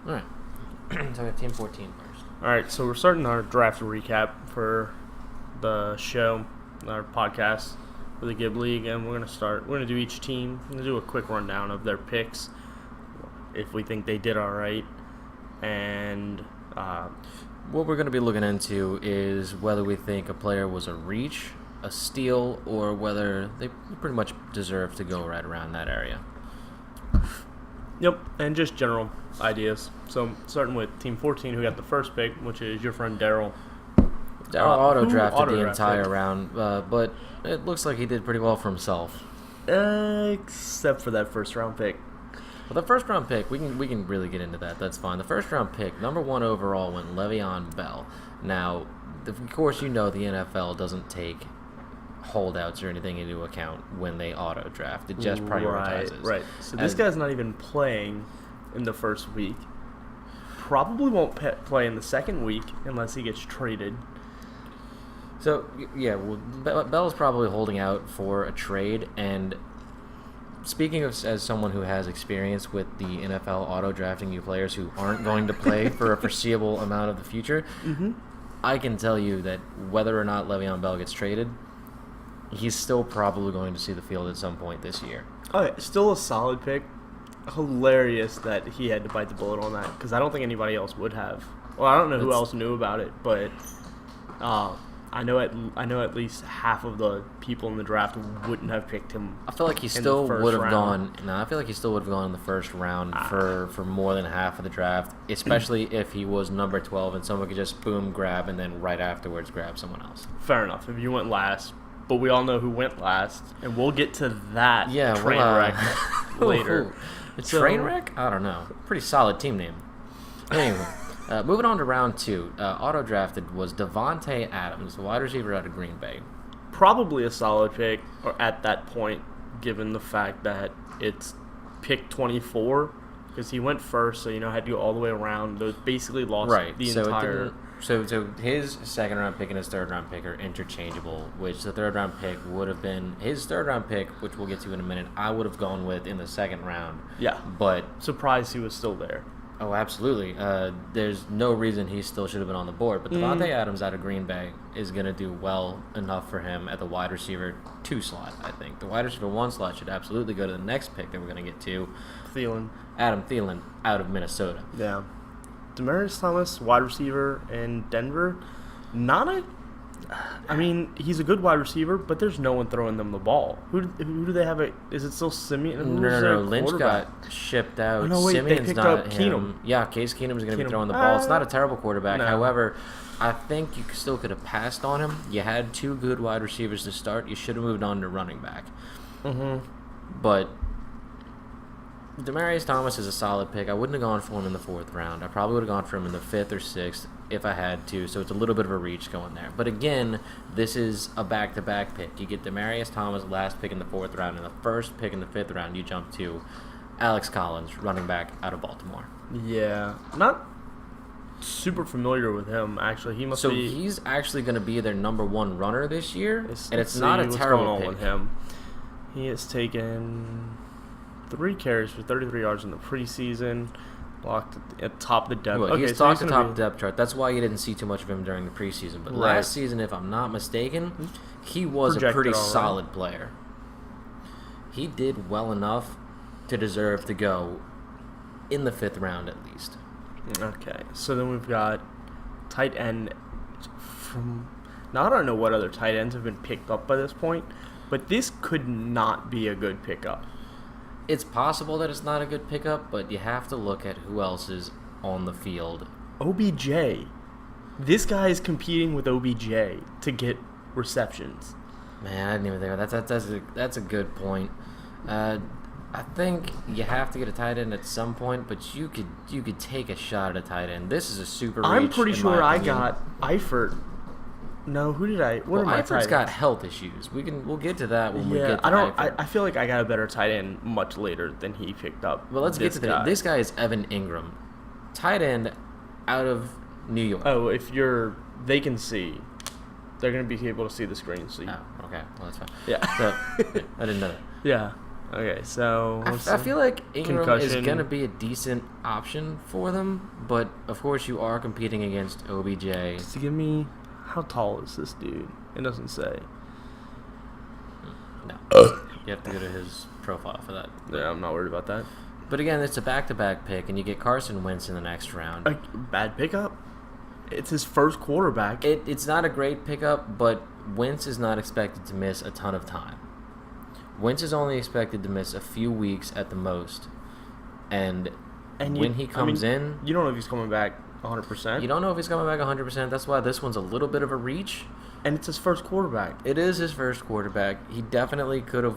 All right. So we have Team 14 first. All right, so we're starting our draft recap for the show, our podcast for the Gib League, and we're gonna do each team. We're gonna do a quick rundown of their picks, if we think they did all right, and what we're going to be looking into is whether we think a player was a reach, a steal, or whether they pretty much deserve to go right around that area. Yep, and just general ideas. So starting with Team 14, who got the first pick, which is your friend Daryl. Daryl auto-drafted the auto-drafted entire round, but it looks like he did pretty well for himself. Except for that first round pick. Well, the first round pick, we can really get into that. That's fine. The first round pick, number 1 overall, went Le'Veon Bell. Now, of course, you know the NFL doesn't take holdouts or anything into account when they auto draft. It just prioritizes. Right. So this guy's not even playing in the first week. Probably won't play in the second week unless he gets traded. So, yeah, well, Bell's probably holding out for a trade, and speaking of as someone who has experience with the NFL auto-drafting new players who aren't going to play for a foreseeable amount of the future, I can tell you that whether or not Le'Veon Bell gets traded, he's still probably going to see the field at some point this year. Okay, still a solid pick. Hilarious that he had to bite the bullet on that, because I don't think anybody else would have. Well, I don't know who else knew about it, but I know at least half of the people in the draft wouldn't have picked him. I feel like he still would have gone. No, I feel like he still would have gone in the first round for more than half of the draft, especially if he was number 12 and someone could just boom grab and then right afterwards grab someone else. Fair enough. If you went last, but we all know who went last, and we'll get to that train wreck later. Train wreck? I don't know. Pretty solid team name. Anyway. Moving on to round 2, auto-drafted was Davante Adams, the wide receiver out of Green Bay. Probably a solid pick at that point, given the fact that it's pick 24, because he went first, so had to go all the way around. Those basically lost the entire... So his second-round pick and his third-round pick are interchangeable, which the third-round pick would have been... His third-round pick, which we'll get to in a minute, I would have gone with in the second round. Yeah. But... Surprised he was still there. Oh, absolutely. There's no reason he still should have been on the board. But Davante Adams out of Green Bay is going to do well enough for him at the wide receiver 2 slot, I think. The wide receiver 1 slot should absolutely go to the next pick that we're going to get to. Adam Thielen out of Minnesota. Yeah. Demaryius Thomas, wide receiver in Denver. He's a good wide receiver, but there's no one throwing them the ball. Who do they have? Is it still Simeon? No. Lynch got shipped out. Oh, no, wait, Simeon's they picked not up him. Keenum. Yeah, Case Keenum is going to be throwing the ball. It's not a terrible quarterback. No. However, I think you still could have passed on him. You had 2 good wide receivers to start. You should have moved on to running back. But Demaryius Thomas is a solid pick. I wouldn't have gone for him in the 4th round. I probably would have gone for him in the 5th or 6th if I had to, so it's a little bit of a reach going there. But again, this is a back-to-back pick. You get Demaryius Thomas last pick in the 4th round, and the first pick in the 5th round you jump to Alex Collins, running back out of Baltimore. Yeah. Not super familiar with him, actually. He's actually going to be their number 1 runner this year, and it's not a terrible pick. With him. He has taken 3 carries for 33 yards in the preseason. Blocked at top of the depth. Well, he's blocked at the top of the depth chart. That's why you didn't see too much of him during the preseason. But last season, if I'm not mistaken, he was a pretty solid player. He did well enough to deserve to go in the 5th round at least. Okay, so then we've got tight end from... Now, I don't know what other tight ends have been picked up by this point, but this could not be a good pickup. It's possible that it's not a good pickup, but you have to look at who else is on the field. OBJ. This guy is competing with OBJ to get receptions. Man, I didn't even think of that. That's a good point. I think you have to get a tight end at some point, but you could take a shot at a tight end. This is a super reach. I'm pretty sure I got Eifert. No, who did I? What are my tight ends? Eifert's got health issues. We'll get to that when we get to Eifert. I feel like I got a better tight end much later than he picked up. Well, let's get to this guy is Evan Ingram, tight end out of New York. Oh, they can see. They're going to be able to see the screen. So okay. Well, that's fine. Yeah. So, I didn't know that. Yeah. Okay, so I feel like Ingram is concussion. going to be a decent option for them, but of course you are competing against OBJ. Just to give me, how tall is this dude? It doesn't say. No. You have to go to his profile for that. Yeah, I'm not worried about that. But again, it's a back-to-back pick, and you get Carson Wentz in the next round. A bad pickup? It's his first quarterback. It's not a great pickup, but Wentz is not expected to miss a ton of time. Wentz is only expected to miss a few weeks at the most. And when he comes in... You don't know if he's coming back 100%. You don't know if he's coming back 100%. That's why this one's a little bit of a reach. And it's his first quarterback. It is his first quarterback. He definitely could have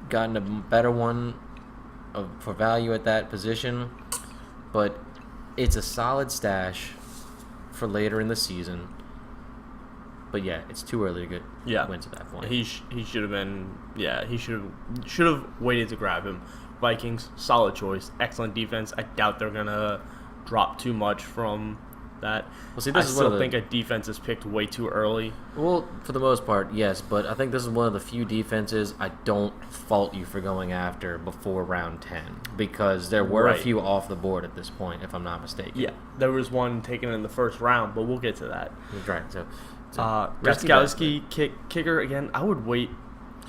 gotten a better one for value at that position. But it's a solid stash for later in the season. But yeah, it's too early to get Wentz at that point. He should have been. Yeah, he should have waited to grab him. Vikings, solid choice, excellent defense. I doubt they're gonna drop too much from that. Well, see, I this is still think a defense is picked way too early. Well, for the most part, yes, but I think this is one of the few defenses I don't fault you for going after before round 10 because there were a few off the board at this point, if I'm not mistaken. Yeah, there was one taken in the first round, but we'll get to that. Right. So Gostkowski, kicker again. I would wait.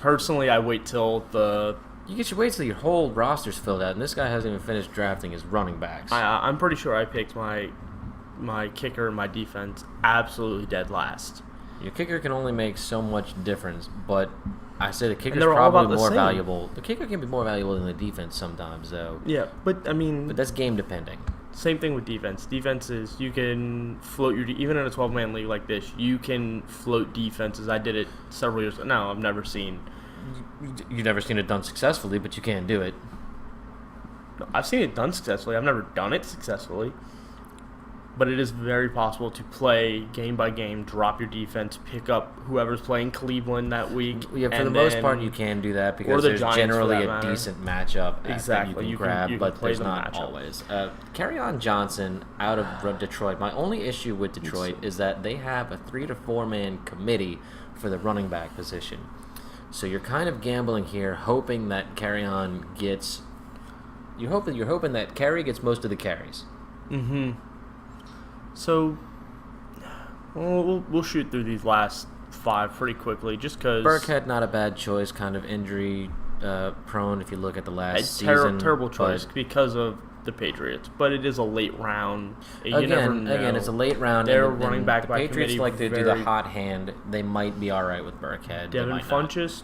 Personally, I wait till the. You should wait till your whole roster's filled out, and this guy hasn't even finished drafting his running backs. I'm pretty sure I picked my kicker and my defense absolutely dead last. Your kicker can only make so much difference, but I say the kicker's they're all about probably the more same. valuable. The kicker can be more valuable than the defense sometimes, though. Yeah, but I mean, But that's game depending. same thing with defense. Defenses, you can float your even in a 12-man league like this, you can float defenses. I did it several years ago. No, I've never seen. You've never seen it done successfully, but you can do it. I've seen it done successfully. I've never done it successfully. But it is very possible to play game by game, drop your defense, pick up whoever's playing Cleveland that week. Yeah, for the most part, you can do that because the there's Giants, generally for a that matter. decent matchup Exactly. that you You can can- grab, you can but play there's the not matchup. always. Kerryon Johnson out of Detroit. My only issue with Detroit is that they have a 3 to 4 man committee for the running back position. So you're kind of gambling here, hoping that Kerryon gets. You're hoping that Kerry gets most of the carries. Mm-hmm. So, we'll shoot through these last 5 pretty quickly, just because Burkhead, not a bad choice, kind of injury prone if you look at the last season. terrible choice because of the Patriots, but it is a late round. You never know. Again, it's a late round. They're and running back the by Patriots committee like to do the very- hot hand. They might be all right with Burkhead. They Devin might not. Funchess,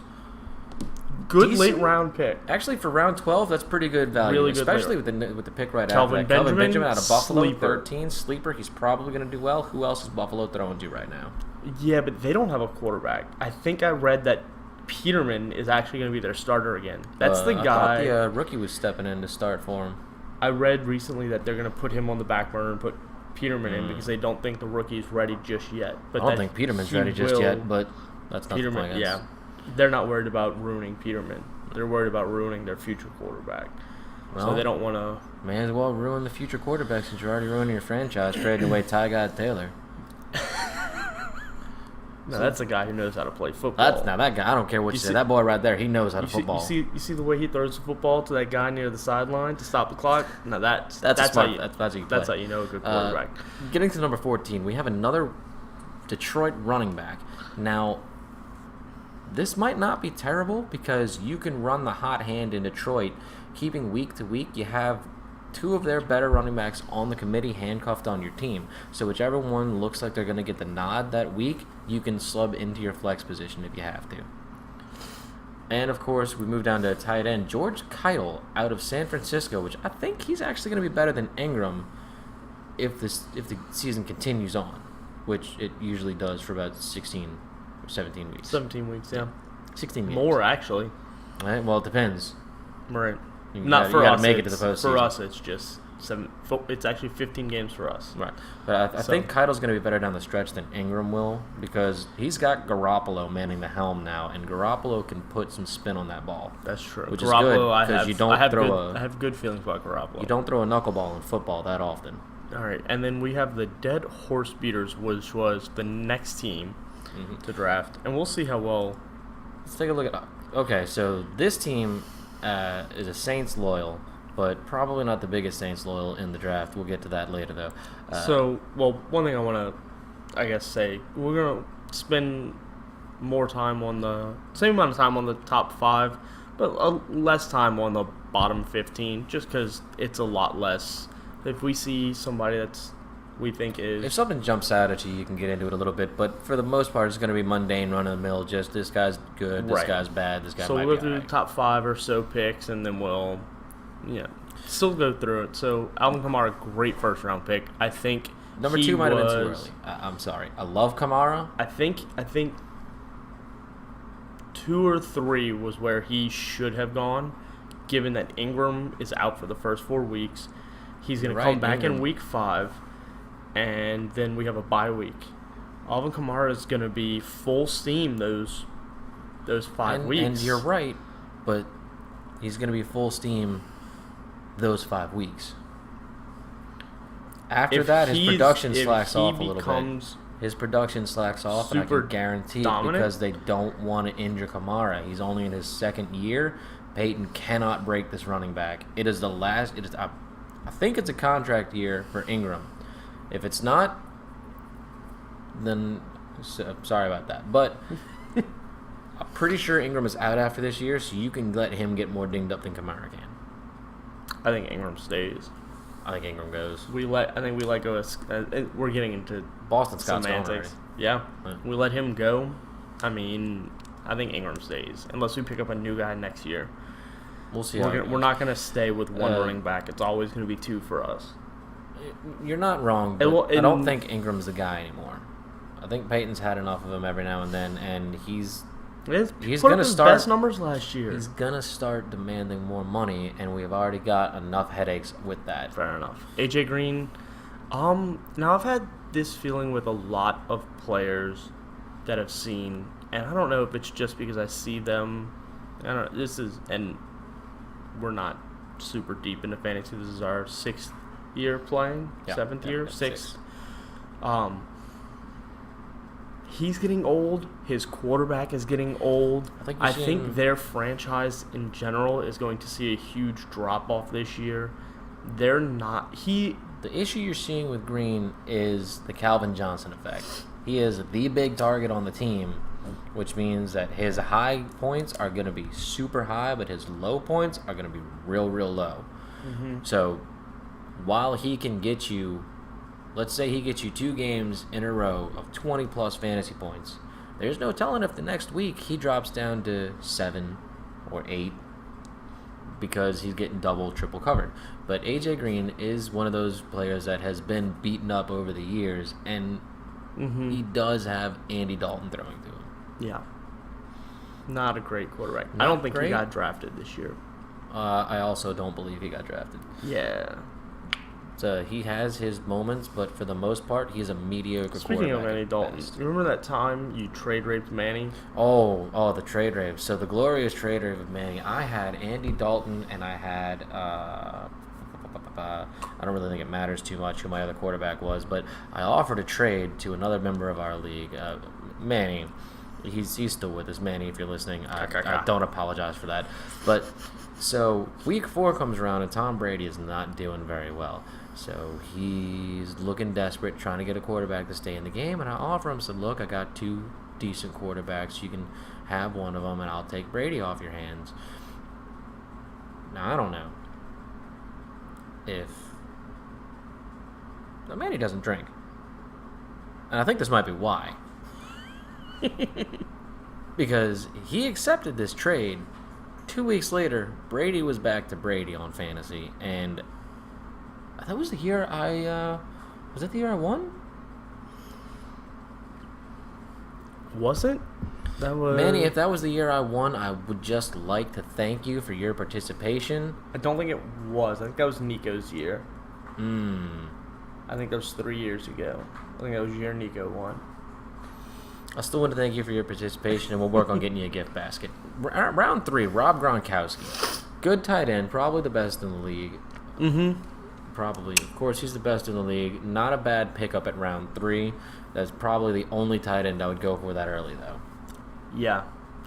good Decent. late round pick. Actually, for round 12, that's pretty good value, Really good especially with the pick right Kelvin after that. Kelvin Benjamin, out of Buffalo, sleeper. 13, sleeper. He's probably going to do well. Who else is Buffalo throwing to right now? Yeah, but they don't have a quarterback. I think I read that Peterman is actually going to be their starter again. That's the I guy. thought the rookie was stepping in to start for him. I read recently that they're going to put him on the back burner and put Peterman in because they don't think the rookie's ready just yet. But I don't that think Peterman's he ready just will- yet, but that's not the point. Yeah, they're not worried about ruining Peterman. They're worried about ruining their future quarterback. So Well, they don't want to. May as well ruin the future quarterback since you're already ruining your franchise, trading away Ty God Taylor. No, that's a guy who knows how to play football. That's now that guy. I don't care what you, You say. see- That boy right there, he knows how to football. You see the way he throws the football to that guy near the sideline to stop the clock. No, that's a how smart. you. That's how you play. That's how you know a good quarterback. Getting to number 14, we have another Detroit running back. Now, this might not be terrible because you can run the hot hand in Detroit. Keeping week to week, you have 2 of their better running backs on the committee handcuffed on your team. So whichever one looks like they're going to get the nod that week, you can slub into your flex position if you have to. And, of course, we move down to tight end. George Kittle out of San Francisco, which I think he's actually going to be better than Ingram if the season continues on, which it usually does for about 16 or 17 weeks. 17 weeks, yeah. 16 games. More actually. All right, well, it depends. Right. You Not gotta- for you gotta us. make it to the postseason. For us, it's just 7. It's actually 15 games for us. Right. But I So- think Keitl's going to be better down the stretch than Ingram will because he's got Garoppolo manning the helm now, and Garoppolo can put some spin on that ball. That's true. Which is good, 'cause you don't I have throw good, a- I have good feelings about Garoppolo. You don't throw a knuckleball in football that often. All right, and then we have the Dead Horse Beaters, which was the next team to draft, and we'll see how well. Let's take a look at. Okay, so this team is a Saints loyal, but probably not the biggest Saints loyal in the draft. We'll get to that later, though. One thing I want to, say, we're going to spend more time on the same amount of time on the top 5, but less time on the bottom 15, just because it's a lot less. If we see somebody that's we think is... If something jumps out at you, you can get into it a little bit, but for the most part, it's going to be mundane, run-of-the-mill, just this guy's good, this guy's bad, this guy might be So we'll go through the top 5 or so picks, and then we'll, still go through it. So Alvin Kamara, great first-round pick. I think number 2 might have been too early. I'm sorry. I love Kamara. I think 2 or 3 was where he should have gone, given that Ingram is out for the first 4 weeks. He's going to come back in week 5, and then we have a bye week. Alvin Kamara is going to be full steam those 5 weeks. And you're right, but he's going to be full steam those 5 weeks. After that, his production slacks off a little bit. His production slacks off, and I can guarantee it because they don't want to injure Kamara. He's only in his 2nd year. Peyton cannot break this running back. It is the last. It is. I think it's a contract year for Ingram. If it's not, then sorry about that. But I'm pretty sure Ingram is out after this year, so you can let him get more dinged up than Kamara can. I think Ingram stays. I think Ingram goes. I think we let go of. We're getting into Boston Scott's semantics. Yeah, we let him go. I mean, I think Ingram stays unless we pick up a new guy next year. We'll see. We're not going to stay with one running back. It's always going to be 2 for us. You're not wrong, but I don't think Ingram's the guy anymore. I think Peyton's had enough of him every now and then, and he's going to start best numbers last year. He's going to start demanding more money, and we have already got enough headaches with that. Fair enough. AJ Green. Now I've had this feeling with a lot of players that I've seen, and I don't know if it's just because I see them. I don't know. And we're not super deep into fantasy. This is our 6th year playing, 7th year, 6th. He's getting old. His quarterback is getting old. I think their franchise in general is going to see a huge drop-off this year. They're not... The issue you're seeing with Green is the Calvin Johnson effect. He is the big target on the team, which means that his high points are going to be super high, but his low points are going to be real, real low. Mm-hmm. So while he can get you... Let's say he gets you 2 games in a row of 20-plus fantasy points. There's no telling if the next week he drops down to 7 or 8 because he's getting double, triple covered. But A.J. Green is one of those players that has been beaten up over the years, and he does have Andy Dalton throwing to him. Yeah. Not a great quarterback. I don't think he got drafted this year. I also don't believe he got drafted. Yeah. He has his moments, but for the most part, he's a mediocre quarterback. Speaking of Andy Dalton, remember that time you trade raped Manny? Oh, the trade rape. So the glorious trade rape of Manny. I had Andy Dalton, and I had I don't really think it matters too much who my other quarterback was, but I offered a trade to another member of our league, Manny. He's still with us, Manny. If you're listening, I don't apologize for that. But so week 4 comes around, and Tom Brady is not doing very well. So he's looking desperate, trying to get a quarterback to stay in the game. And I offer him, said, look, I got 2 decent quarterbacks. You can have one of them, and I'll take Brady off your hands. Now, I don't know if... Now, Manny doesn't drink. And I think this might be why. Because he accepted this trade. 2 weeks later, Brady was back to Brady on fantasy, and... That was the year was that the year I won? Was it? That was... Manny, if that was the year I won, I would just like to thank you for your participation. I don't think it was. I think that was Nico's year. I think that was 3 years ago. I think that was the year Nico won. I still want to thank you for your participation, and we'll work on getting you a gift basket. Round 3, Rob Gronkowski. Good tight end, probably the best in the league. Probably. Of course, he's the best in the league. Not a bad pickup at round 3. That's probably the only tight end I would go for that early, though. Yeah,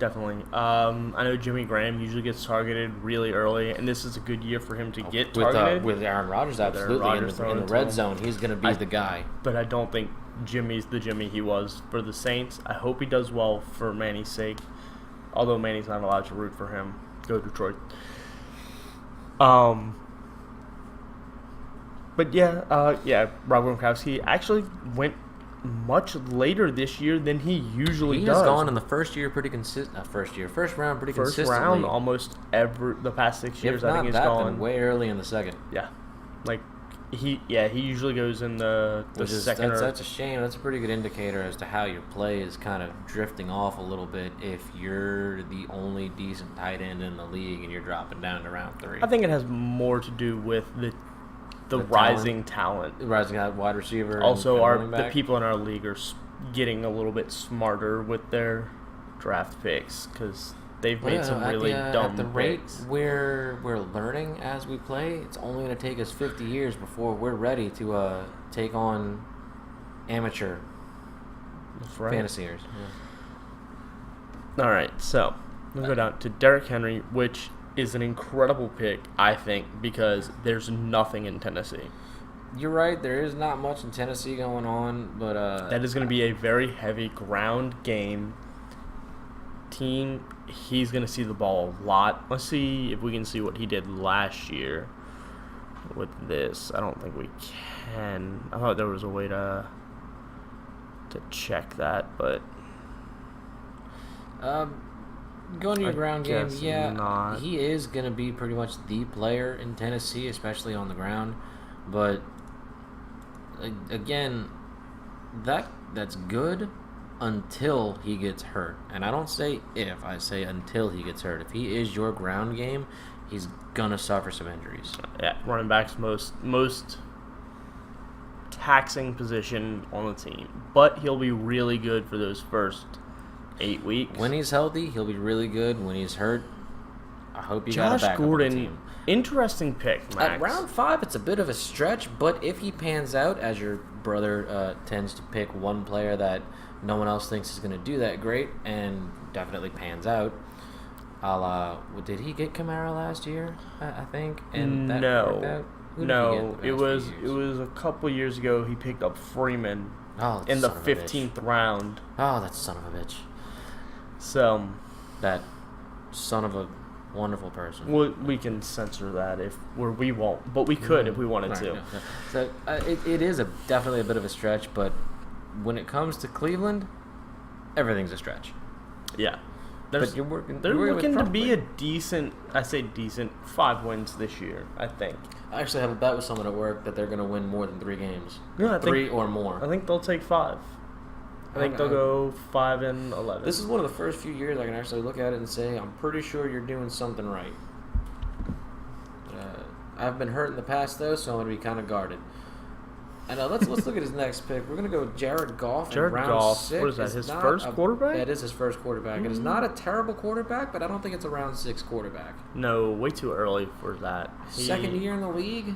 definitely. I know Jimmy Graham usually gets targeted really early, and this is a good year for him to get targeted. With Aaron Rodgers, absolutely. In the red zone, he's going to be the guy. But I don't think Jimmy's the Jimmy he was for the Saints. I hope he does well for Manny's sake, although Manny's not allowed to root for him. Go Detroit. But Rob Gronkowski actually went much later this year than he usually does. He has gone in the first year pretty consistent. First round pretty consistently. First round almost the past 6 years. I think he's gone way early in the second. Yeah, like he usually goes in the second. That's a shame. That's a pretty good indicator as to how your play is kind of drifting off a little bit if you're the only decent tight end in the league and you're dropping down to round 3. I think it has more to do with the rising talent. Rising out wide receiver. Also, the people in our league are getting a little bit smarter with their draft picks because they've made some really dumb at the picks. Rate we're learning as we play, it's only going to take us 50 years before we're ready to take on amateur fantasyers. Yeah. All right, so we'll go down to Derrick Henry, which is an incredible pick, I think, because there's nothing in Tennessee. You're right. There is not much in Tennessee going on, but that is going to be a very heavy ground game team. He's going to see the ball a lot. Let's see if we can see what he did last year with this. I don't think we can. I thought there was a way to check that, but going to your ground game, not. He is going to be pretty much the player in Tennessee, especially on the ground. But again, that's good until he gets hurt. And I don't say if, I say until he gets hurt. If he is your ground game, he's going to suffer some injuries. Yeah, running back's most taxing position on the team. But he'll be really good for those first 8 weeks. When he's healthy, he'll be really good. When he's hurt, I hope you got a backup on the team. Interesting pick, Max. At round 5, it's a bit of a stretch, but if he pans out, as your brother tends to pick one player that no one else thinks is going to do that great, and definitely pans out, did he get Kamara last year, I think? And that worked out? No, it was a couple years ago. He picked up Freeman in the 15th round. Oh, that son of a bitch. So that son of a wonderful person. We can censor that we won't, but we could if we wanted to. Yeah. So it is definitely a bit of a stretch, but when it comes to Cleveland, everything's a stretch. Yeah. They're looking to be a decent, 5 wins this year, I think. I actually have a bet with someone at work that they're going to win more than 3 games. Yeah, three or more. I think they'll take 5. I think they'll go 5-11. This is one of the first few years I can actually look at it and say, I'm pretty sure you're doing something right. I've been hurt in the past, though, so I'm going to be kind of guarded. And let's look at his next pick. We're going to go with Jared Goff in round 6. What is that, his first quarterback? That is his first quarterback. It is not a terrible quarterback, but I don't think it's a round 6 quarterback. No, way too early for that. Second year in the league,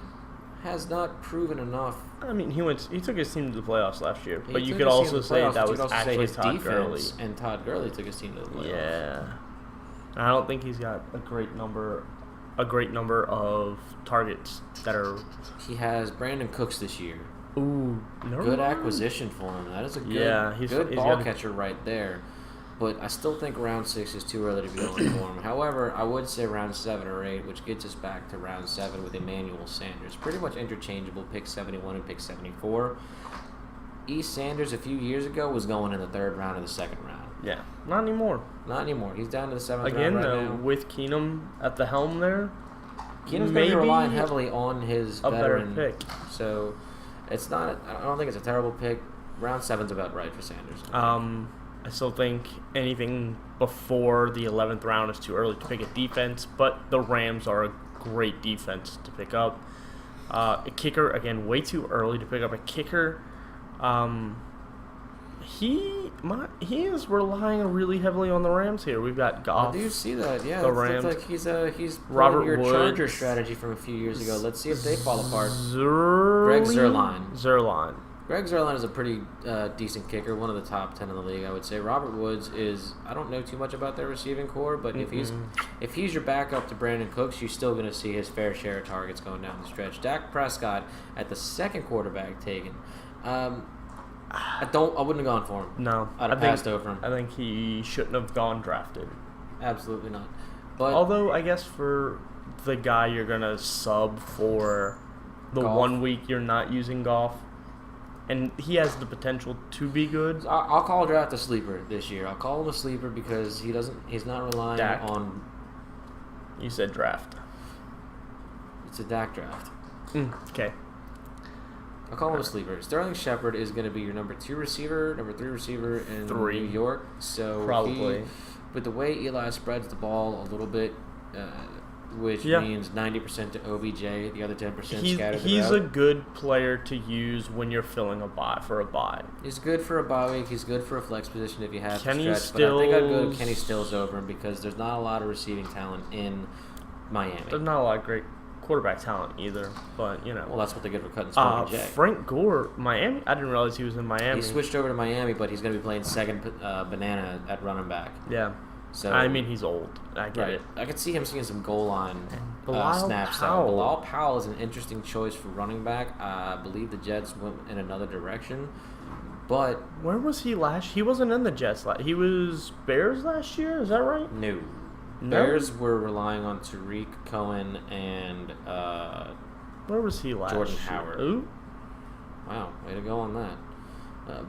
has not proven enough. I mean, he took his team to the playoffs last year, but you could also say that was actually Todd Gurley. And Todd Gurley took his team to the playoffs. Yeah. I don't think he's got a great number of targets that are... He has Brandon Cooks this year. Ooh, good acquisition for him. That is a good ball catcher right there. But I still think round 6 is too early to be going for him. However, I would say round 7 or 8, which gets us back to round 7 with Emmanuel Sanders. Pretty much interchangeable, pick 71 and pick 74. E. Sanders a few years ago was going in the 3rd round or the 2nd round. Yeah, not anymore. He's down to the 7th round again, right though, now. With Keenum at the helm there, Keenum's going to be relying heavily on his veteran better pick. So it's not. I don't think it's a terrible pick. Round 7's about right for Sanders. I still think anything before the 11th round is too early to pick a defense, but the Rams are a great defense to pick up. A kicker, again, way too early to pick up a kicker. He is relying really heavily on the Rams here. We've got Goff. I do see that, yeah. The Rams. Looks like he's Robert your Woods. Charger strategy from a few years ago. Let's see if they fall apart. Greg Zuerlein. Greg Zuerlein is a pretty decent kicker, one of the top 10 in the league, I would say. Robert Woods is, I don't know too much about their receiving core, but if he's your backup to Brandon Cooks, you're still going to see his fair share of targets going down the stretch. Dak Prescott at the second quarterback taken. I wouldn't have gone for him. No. I'd have passed over him. I think he shouldn't have gone drafted. Absolutely not. But although, I guess for the guy you're going to sub for the Goff. 1 week you're not using Goff, and he has the potential to be good. I'll call draft a sleeper this year. I'll call him a sleeper because he's not relying Dak. on... You said draft. It's a Dak draft. Okay. I'll call him a sleeper. Sterling Shepard is going to be your number 2 receiver, number 3 receiver in New York. So probably. With the way Eli spreads the ball a little bit, which means 90% to OBJ, the other 10% scattered He's throughout. a good player to use when you're filling a bye. He's good for a bye week. He's good for a flex position if you have Kenny to stretch. But I think I'd go Stills- to Kenny Stills over him because there's not a lot of receiving talent in Miami. There's not a lot of great quarterback talent either, but Well, that's what they get for cutting OBJ. Frank Gore, Miami. I didn't realize he was in Miami. He switched over to Miami, but he's going to be playing second banana at running back. Yeah. So I mean, he's old. I get it. I could see him seeing some goal line Bilal snaps. Powell. Bilal Powell is an interesting choice for running back. I believe the Jets went in another direction, but Where was he last? He wasn't in the Jets last. He was Bears last year. Is that right? no. No? Bears were relying on Tariq Cohen and Where was he last Jordan year? Howard. Ooh. Wow, way to go on that.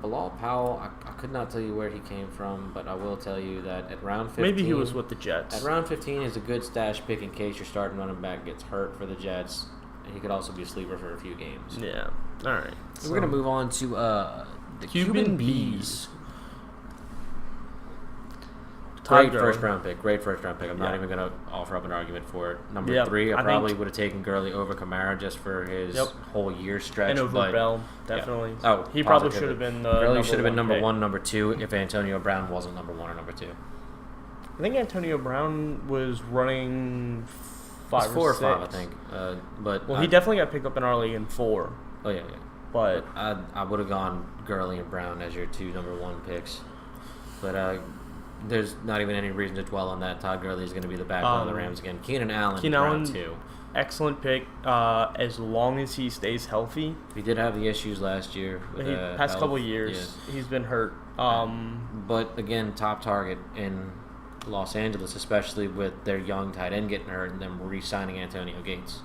Bilal Powell, I could not tell you where he came from, but I will tell you that at round 15... Maybe he was with the Jets. At round 15 is a good stash pick in case your starting running back gets hurt for the Jets. And he could also be a sleeper for a few games. Yeah. All right. So we're going to move on to the Cuban Bees. Great first round pick. I'm not even going to offer up an argument for it. Number 3, I probably would have taken Gurley over Kamara just for his whole year stretch. And over Bell, definitely. Yeah. Oh, he probably should have been the Gurley should have been number pick. 1, number 2 if Antonio Brown wasn't number 1 or number 2. I think Antonio Brown was running 5 4 or or 6. 5, I think. He definitely got picked up in our league in 4. Oh, yeah. But I would have gone Gurley and Brown as your 2 number 1 picks. But there's not even any reason to dwell on that. Todd Gurley is going to be the backbone of the Rams again. Keenan Allen, round 2. Excellent pick. As long as he stays healthy. He did have the issues last year. With, past health. couple of years, he's been hurt. But again, top target in Los Angeles, especially with their young tight end getting hurt and them re-signing Antonio Gates.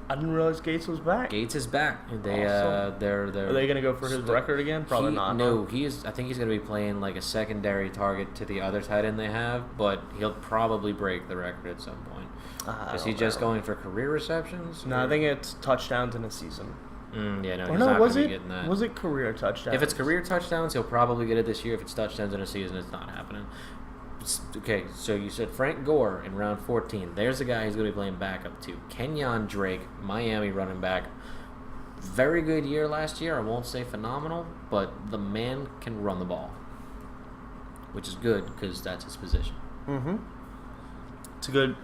I didn't realize Gates was back. Gates is back. They awesome. they're Are they going to go for his record again? Probably not. No, he is. I think he's going to be playing like a secondary target to the other tight end they have, but he'll probably break the record at some point. Is he just going for career receptions? No, I think it's touchdowns in a season. Yeah, no, Or he's no, not was gonna it? be getting that. Was it career touchdowns? If it's career touchdowns, he'll probably get it this year. If it's touchdowns in a season, it's not happening. Okay, so you said Frank Gore in round 14. There's a guy he's going to be playing backup to. Kenyon Drake, Miami running back. Very good year last year. I won't say phenomenal, but the man can run the ball, which is good because that's his position. Mm-hmm.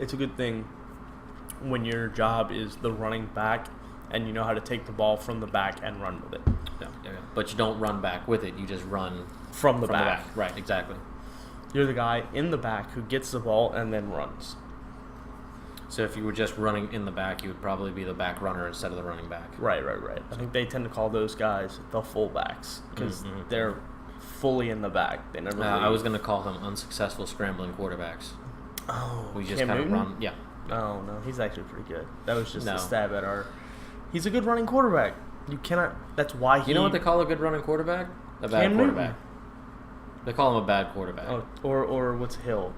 It's a good thing when your job is the running back and you know how to take the ball from the back and run with it. Yeah. But you don't run back with it. You just run from the back. Right, exactly. You're the guy in the back who gets the ball and then runs. So if you were just running in the back, you would probably be the back runner instead of the running back. Right. I think they tend to call those guys the fullbacks because they're fully in the back. They never. I was going to call them unsuccessful scrambling quarterbacks. Oh, we just Cam kind of Newton? run. Yeah. Oh no, he's actually pretty good. That was just a stab at our. He's a good running quarterback. You cannot. That's why he. You know what they call a good running quarterback? A bad Cam quarterback. Newton. They call him a bad quarterback. Oh, or what's Hill?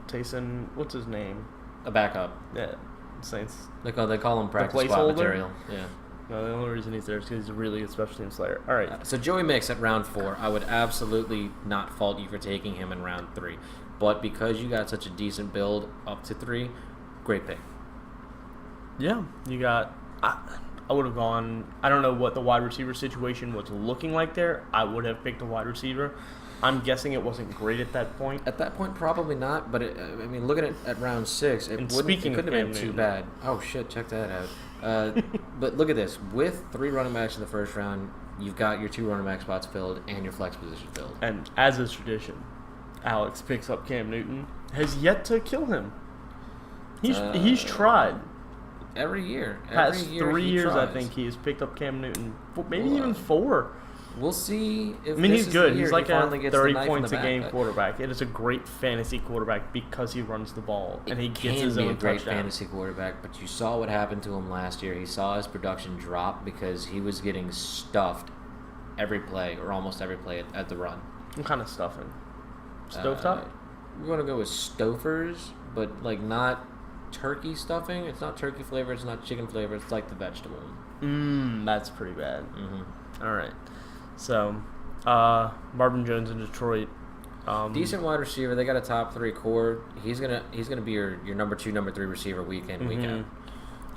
Taysom. What's his name? A backup. Yeah, Saints. They call him practice squad material. Yeah. No, the only reason he's there is because he's a really good special teams player. All right. So Joey Mix at round 4, I would absolutely not fault you for taking him in round 3, but because you got such a decent build up to 3, great pick. Yeah, you got. I would have gone. I don't know what the wide receiver situation was looking like there. I would have picked a wide receiver. I'm guessing it wasn't great at that point. At that point, probably not. But looking at round 6, it couldn't have been too bad. Oh shit! Check that out. But look at this. With 3 running backs in the first round, you've got your 2 running back spots filled and your flex position filled. And as is tradition, Alex picks up Cam Newton. Has yet to kill him. He's tried. Every year. Past 3 years, I think he has picked up Cam Newton. Maybe even 4. We'll see if he's good. He's like a gets 30 the points a back, game quarterback. It is a great fantasy quarterback because he runs the ball and he gets his own touchdown. Great fantasy quarterback, but you saw what happened to him last year. He saw his production drop because he was getting stuffed every play or almost every play at the run. What kind of stuffing? Stovetop? We're going to go with Stouffer's, but like not turkey stuffing. It's not turkey flavor. It's not chicken flavor. It's like the vegetable. That's pretty bad. Mm-hmm. All right. So, Marvin Jones in Detroit. Decent wide receiver. They got a top 3 core. He's gonna be your number 2, number 3 receiver week in, week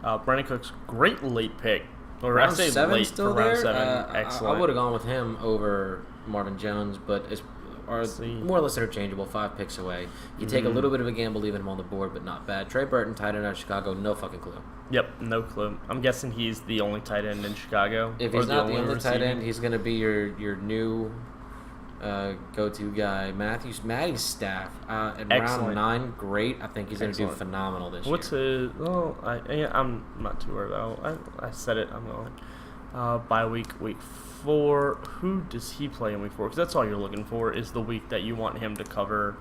out. Brandon Cooks, great late pick. Or round I say 7 late still for round there. 7. Excellent. I would have gone with him over Marvin Jones, but it's more or less interchangeable. 5 picks away. You take a little bit of a gamble leaving him on the board, but not bad. Trey Burton, tight end out of Chicago, no fucking clue. Yep, no clue. I'm guessing he's the only tight end in Chicago. If he's not the only tight end, he's going to be your new go-to guy. Matty's staff at round 9, great. I think he's going to do phenomenal this year. What's his? Well, I'm not too worried about. I said it. I'm going bye week 4. Who does he play in week 4? Because that's all you're looking for is the week that you want him to cover.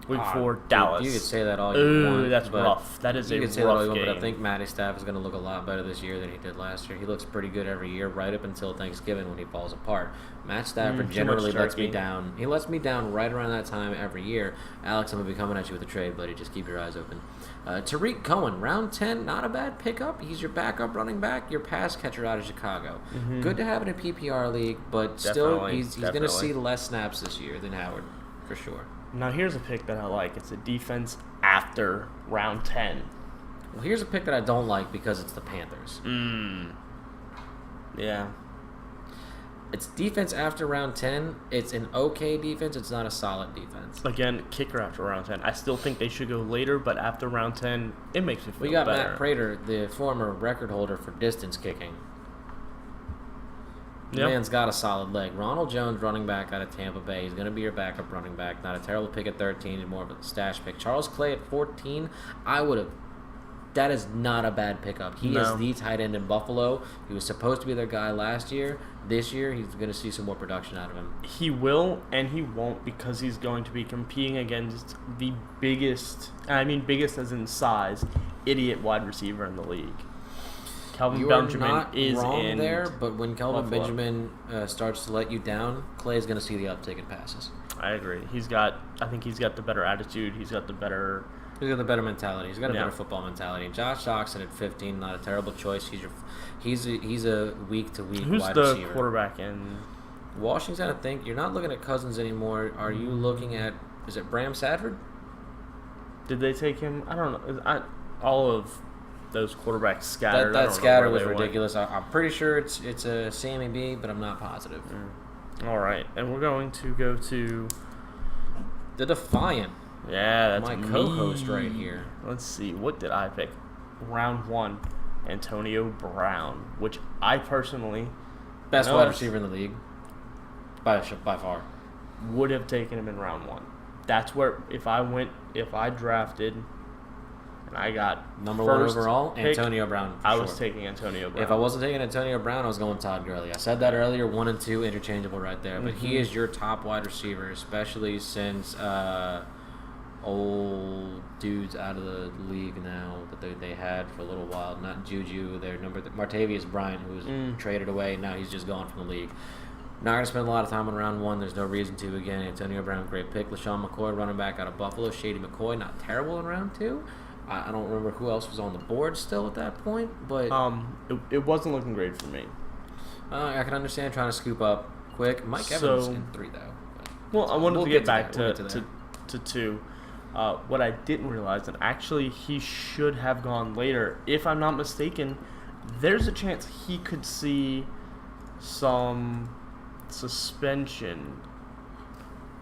Week 4, Dallas. You could say that all you want. That's rough. That is a rough game. But I think Matty's staff is going to look a lot better this year than he did last year. He looks pretty good every year, right up until Thanksgiving when he falls apart. Matt Stafford generally lets me down. He lets me down right around that time every year. Alex, I'm going to be coming at you with a trade, buddy. Just keep your eyes open. Tariq Cohen, round 10, not a bad pickup. He's your backup running back, your pass catcher out of Chicago. Good to have in a PPR league, but still he's going to see less snaps this year than Howard, for sure. Now, here's a pick that I like. It's a defense after round 10. Well, here's a pick that I don't like because it's the Panthers. Yeah. It's defense after round 10. It's an okay defense. It's not a solid defense. Again, kicker after round 10. I still think they should go later, but after round 10, it makes me feel better. We got Matt Prater, the former record holder for distance kicking. The man's got a solid leg. Ronald Jones, running back out of Tampa Bay. He's going to be your backup running back. Not a terrible pick at 13. He's more of a stash pick. Charles Clay at 14. That is not a bad pickup. He is the tight end in Buffalo. He was supposed to be their guy last year. This year, he's going to see some more production out of him. He will and he won't because he's going to be competing against the biggest as in size, idiot wide receiver in the league. Kelvin Benjamin is wrong in there, but when Kelvin Buffalo. Benjamin starts to let you down, Clay's going to see the uptick in passes. I agree. I think he's got the better attitude. He's got the better mentality. He's got a better football mentality. Josh Jackson at 15, not a terrible choice. He's a week-to-week wide receiver. Who's the quarterback in Washington? I think you're not looking at Cousins anymore. Are you looking at? Is it Bram Sadford? Did they take him? I don't know. All of those quarterbacks scattered. That scatter was ridiculous. I'm pretty sure it's a Sammy B, but I'm not positive. All right, and we're going to go to the Defiant. Yeah, that's my co-host right here. Let's see. What did I pick? Round 1, Antonio Brown, which I personally best wide receiver in the league by far. Would have taken him in round 1. That's where if I drafted and I got number 1 overall, pick, Antonio Brown. I was taking Antonio Brown. If I wasn't taking Antonio Brown, I was going Todd Gurley. I said that earlier. 1 and 2 interchangeable right there, but he is your top wide receiver, especially since old dudes out of the league now that they had for a little while. Not Juju, their Martavius Bryant, who was traded away. Now he's just gone from the league. Not going to spend a lot of time on round 1. There's no reason to. Again, Antonio Brown, great pick. LaShawn McCoy, running back out of Buffalo. Shady McCoy, not terrible in round 2. I don't remember who else was on the board still at that point, but it wasn't looking great for me. I can understand trying to scoop up quick. Mike Evans in 3 though. Well, I wanted to get back to 2. What I didn't realize, and actually he should have gone later. If I'm not mistaken, there's a chance he could see some suspension.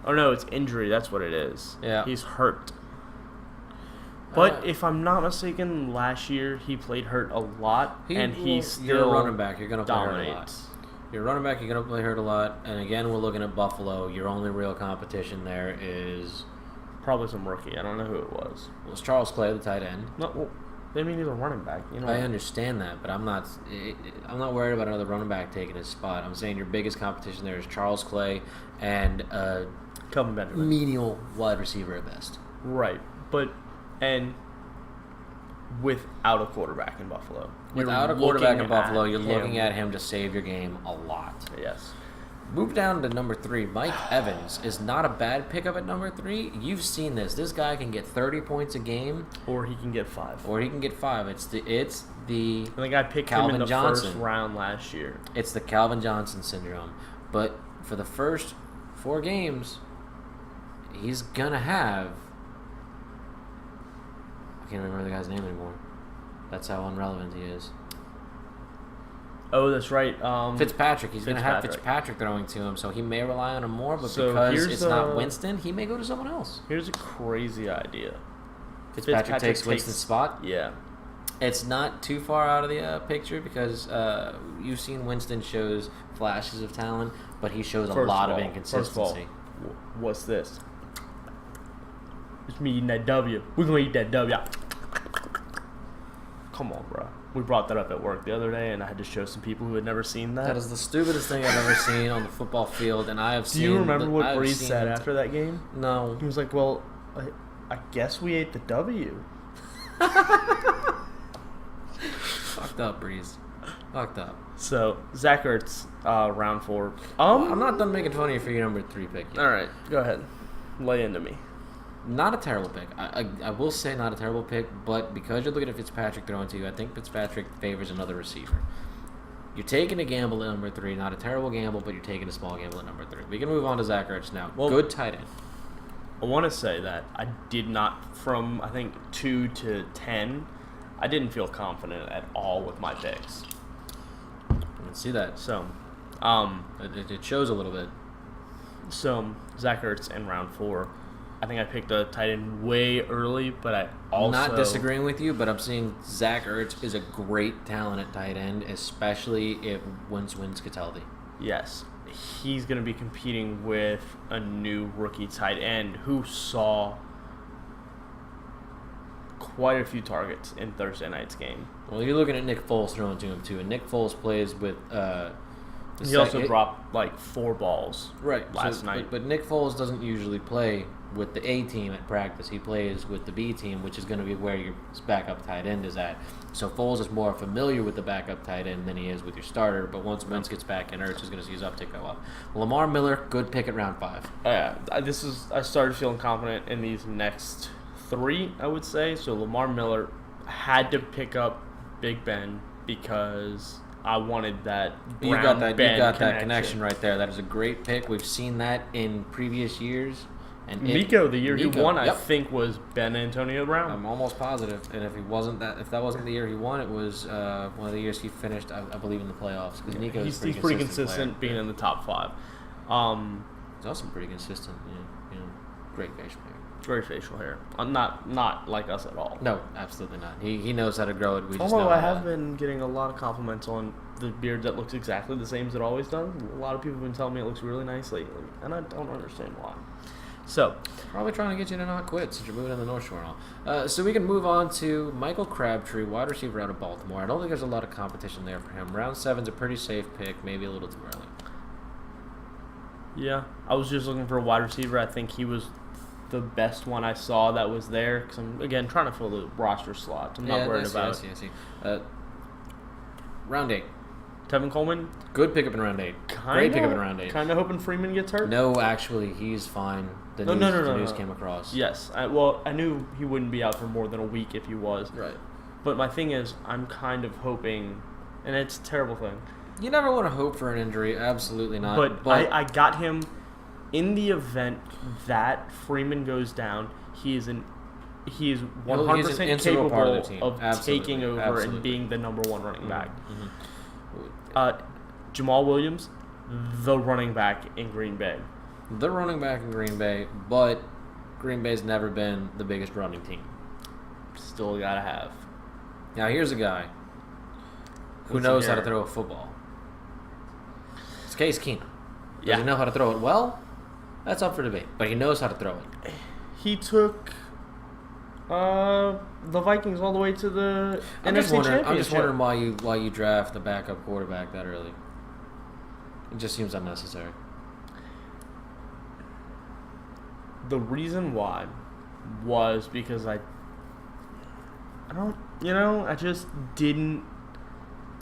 Oh no, it's injury. That's what it is. Yeah, he's hurt. But if I'm not mistaken, last year he played hurt a lot, and he still you're a running back. You're going to play hurt a lot. dominates. You're a running back. You're going to play hurt a lot. And again, we're looking at Buffalo. Your only real competition there is Probably some rookie. I don't know who it was. it's Charles Clay, the tight end. No, well, they mean he's a running back. You know, I understand that, but I'm not worried about another running back taking his spot. I'm saying your biggest competition there is Charles Clay and Kelvin Benjamin. menial wide receiver at best. Right, and without a quarterback in Buffalo. Without a quarterback in Buffalo, you're looking at him to save your game a lot. Yes. Move down to number 3. Mike Evans is not a bad pickup at number 3. You've seen this. This guy can get 30 points a game, Or he can get 5. It's the I think I picked Calvin him in the Johnson. first round last year. It's the Calvin Johnson syndrome. But for the first 4 games, he's gonna have. I can't remember the guy's name anymore. That's how irrelevant he is. Oh, that's right. Fitzpatrick. He's going to have Fitzpatrick. Fitzpatrick throwing to him, so he may rely on him more. But So because here's it's not Winston, he may go to someone else. Here's a crazy idea. Fitzpatrick takes Winston's spot. Yeah. It's not too far out of the picture because you've seen Winston shows flashes of talent, but he shows a lot of inconsistency. What's this? It's me eating that W. We're going to eat that W. Come on, bro. We brought that up at work the other day, and I had to show some people who had never seen that. That is the stupidest thing I've ever seen on the football field, and I have seen. Do you remember what Breeze said after that game? No. He was like, well, I guess we ate the W. Fucked up, Breeze. Fucked up. So, Zach Ertz, round 4. I'm not done making fun of you for your number 3 pick yet. All right, go ahead. Lay into me. Not a terrible pick. I will say not a terrible pick, but because you're looking at Fitzpatrick throwing to you, I think Fitzpatrick favors another receiver. You're taking a gamble at number 3. Not a terrible gamble, but you're taking a small gamble at number 3. We can move on to Zach Ertz now. Well, good tight end. I want to say that I did not, from I think 2 to 10, I didn't feel confident at all with my picks. I can see that. So, It shows a little bit. So, Zach Ertz in round 4. I think I picked a tight end way early, but I also... I'm not disagreeing with you, but I'm seeing Zach Ertz is a great talent at tight end, especially if Wentz gets healthy. Yes. He's going to be competing with a new rookie tight end who saw quite a few targets in Thursday night's game. Well, you're looking at Nick Foles throwing to him, too, and Nick Foles plays with... he also dropped like 4 balls last night. But Nick Foles doesn't usually play with the A team at practice. He plays with the B team, which is going to be where your backup tight end is at. So Foles is more familiar with the backup tight end than he is with your starter. But once Wentz gets back in, Ertz is going to see his uptick go up. Lamar Miller, good pick at round 5. Yeah, I started feeling confident in these next 3, I would say. So Lamar Miller had to pick up Big Ben because I wanted that You got that connection right there. That is a great pick. We've seen that in previous years. And Miko, the year he won, yep. I think was Ben Antonio Brown. I'm almost positive. And if that wasn't the year he won, it was one of the years he finished, I believe, in the playoffs. Because He's pretty consistent being in the top 5. He's also pretty consistent. Great facial hair. Great facial hair. Not like us at all. No, absolutely not. He knows how to grow it. We just Although know I have been getting a lot of compliments on the beard that looks exactly the same as it always does. A lot of people have been telling me it looks really nice lately, and I don't understand why. So, probably trying to get you to not quit since you're moving to the North Shore and all. So we can move on to Michael Crabtree, wide receiver out of Baltimore. I don't think there's a lot of competition there for him. Round 7's a pretty safe pick, maybe a little too early. Yeah, I was just looking for a wide receiver. I think he was the best one I saw that was there because I'm, again, trying to fill the roster slots. I'm not worried about I see. Round 8. Tevin Coleman. Good pickup in round 8. Great pickup in round 8. Kind of hoping Freeman gets hurt. No, actually, he's fine. The news came across. Yes. I knew he wouldn't be out for more than a week if he was. Right. But my thing is, I'm kind of hoping, and it's a terrible thing. You never want to hope for an injury. Absolutely not. But I got him in the event that Freeman goes down. He is 100% capable of taking over and being the number 1 running back. Mm-hmm. Jamal Williams, the running back in Green Bay. The running back in Green Bay, but Green Bay's never been the biggest running team. still got to have. Now, here's a guy who What's knows in how to here? throw a football. It's Case Keenum. Does Yeah. he know how to throw it well? That's up for debate, but he knows how to throw it. He took the Vikings all the way to the I'm NFC just wondering Championship. why you draft the backup quarterback that early. It just seems unnecessary. The reason why was because I just didn't.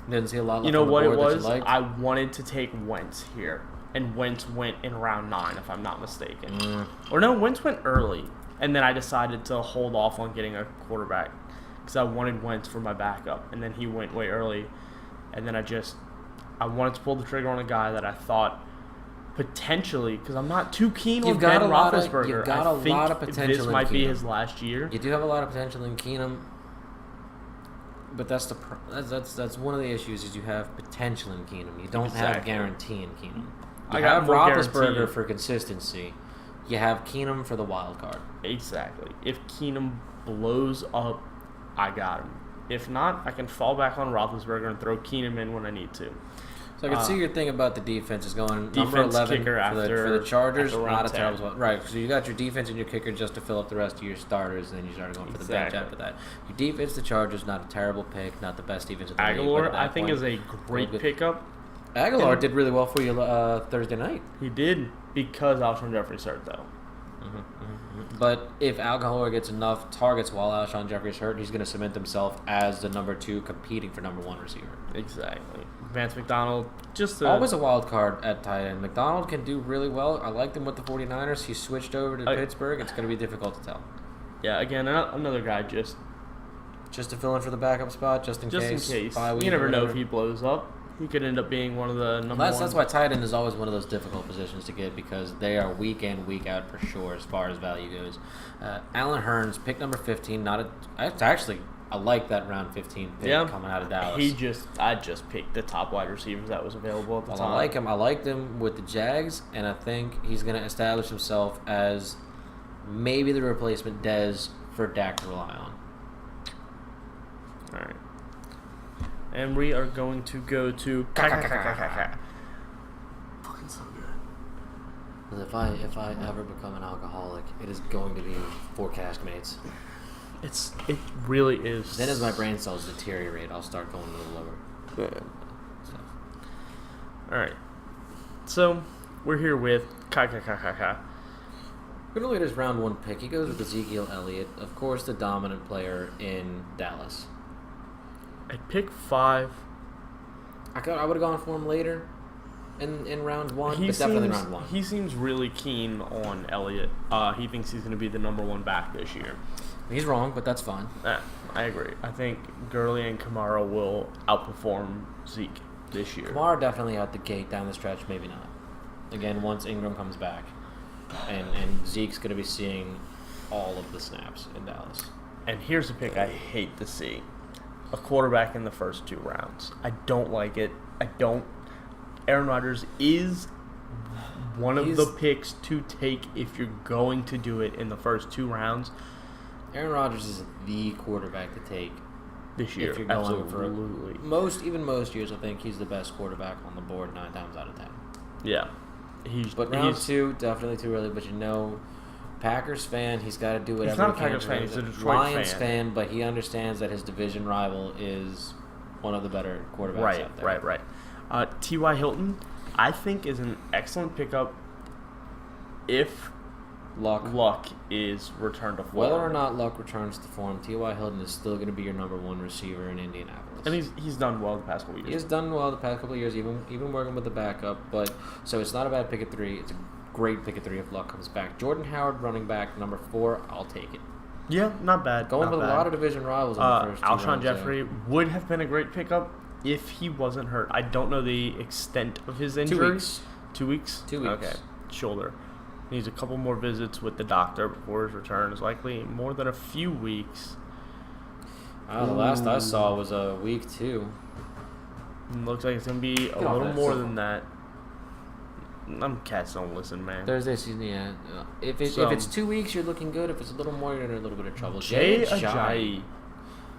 Didn't see a lot. You Left know on the what it board that you was? liked? I wanted to take Wentz here, and Wentz went in round 9, if I'm not mistaken. Or no, Wentz went early, and then I decided to hold off on getting a quarterback because I wanted Wentz for my backup, and then he went way early, and then I wanted to pull the trigger on a guy that I thought potentially, because I'm not too keen on Ben Roethlisberger. You've got I a think lot of potential this in might be Keenum. his last year. You do have a lot of potential in Keenum, but that's one of the issues is you have potential in Keenum. You don't have Exactly. guarantee in Keenum. I You got have more Roethlisberger guarantee. for consistency. You have Keenum for the wild card. Exactly. If Keenum blows up, I got him. If not, I can fall back on Roethlisberger and throw Keenum in when I need to. So I can see your thing about the defense is going number Defense 11 kicker for the Chargers. after Not a round 10. terrible spot. Right, so you got your defense and your kicker just to fill up the rest of your starters, and then you started going for the bench Exactly. after that. Your defense, the Chargers, not a terrible pick, not the best defense in the league. but Aguilar, at that I think, point, is a great good. pickup. Aguilar And- did really well for you Thursday night. He did because Alshon Jeffrey's hurt, though. But if Aguilar gets enough targets while Alshon Jeffrey's hurt, he's going to cement himself as the number 2 competing for number 1 receiver. Exactly. Vance McDonald, just Always a wild card at tight end. McDonald can do really well. I liked him with the 49ers. He switched over to Pittsburgh. It's going to be difficult to tell. Yeah, again, another guy just Just to fill in for the backup spot, just in case. in case. Bye week You never or know if whatever. he blows up. He could end up being one of the number one. That's why tight end is always one of those difficult positions to get because they are week in, week out for sure as far as value goes. Alan Hearns, pick number 15. I like that round 15 pick coming out of Dallas. I just picked the top wide receivers that was available at the Well, time. I like him. I liked him with the Jags, and I think he's going to establish himself as maybe the replacement Dez for Dak to rely on. All right. And we are going to go to Fucking so good. If I ever become an alcoholic, it is going to be for Castmates. It really is. Then as my brain cells deteriorate, I'll start going a little lower. Good. So. All right. So we're here with We're going to look at his round 1 pick. He goes with Ezekiel Elliott, of course, the dominant player in Dallas. At pick 5. I would have gone for him later in round 1, but definitely round 1. He seems really keen on Elliott. He thinks he's going to be the number 1 back this year. He's wrong, but that's fine. I agree. I think Gurley and Kamara will outperform Zeke this year. Kamara definitely out the gate down the stretch, maybe not. Again, once Ingram comes back, and Zeke's going to be seeing all of the snaps in Dallas. And here's a pick I hate to see. A quarterback in the first 2 rounds. I don't like it. Aaron Rodgers is one of the picks to take if you're going to do it in the first 2 rounds. Aaron Rodgers is the quarterback to take This year, if you're going absolutely. for most years. I think he's the best quarterback on the board 9 times out of 10. Yeah, But round 2, definitely too early. But Packers fan, he's got to do whatever. He's not a he can Packers to fan, win. he's a Detroit Lions fan. fan, but he understands that his division rival is one of the better quarterbacks out there. Right. T.Y. Hilton, I think, is an excellent pickup if Luck is returned to form. Whether or not Luck returns to form, T.Y. Hilton is still going to be your number 1 receiver in Indianapolis. And he's done well the past couple years. He has done well the past couple of years, even working with the backup. But so it's not a bad pick at 3. It's a great pick at 3 if Luck comes back. Jordan Howard, running back, number 4. I'll take it. Yeah, not bad. Going with a lot of division rivals in the first 2 rounds. Alshon Jeffrey would have been a great pickup if he wasn't hurt. I don't know the extent of his injury. 2 weeks. 2 weeks? 2 weeks. Okay. Shoulder. Needs a couple more visits with the doctor before his return. Is likely more than a few weeks. The last I saw was a week 2. Looks like it's going to be a Get off little that more sofa. than that. Cats don't listen, man. Thursday season, yeah. If it's 2 weeks, you're looking good. If it's a little more, you're in a little bit of trouble. Jay Ajayi,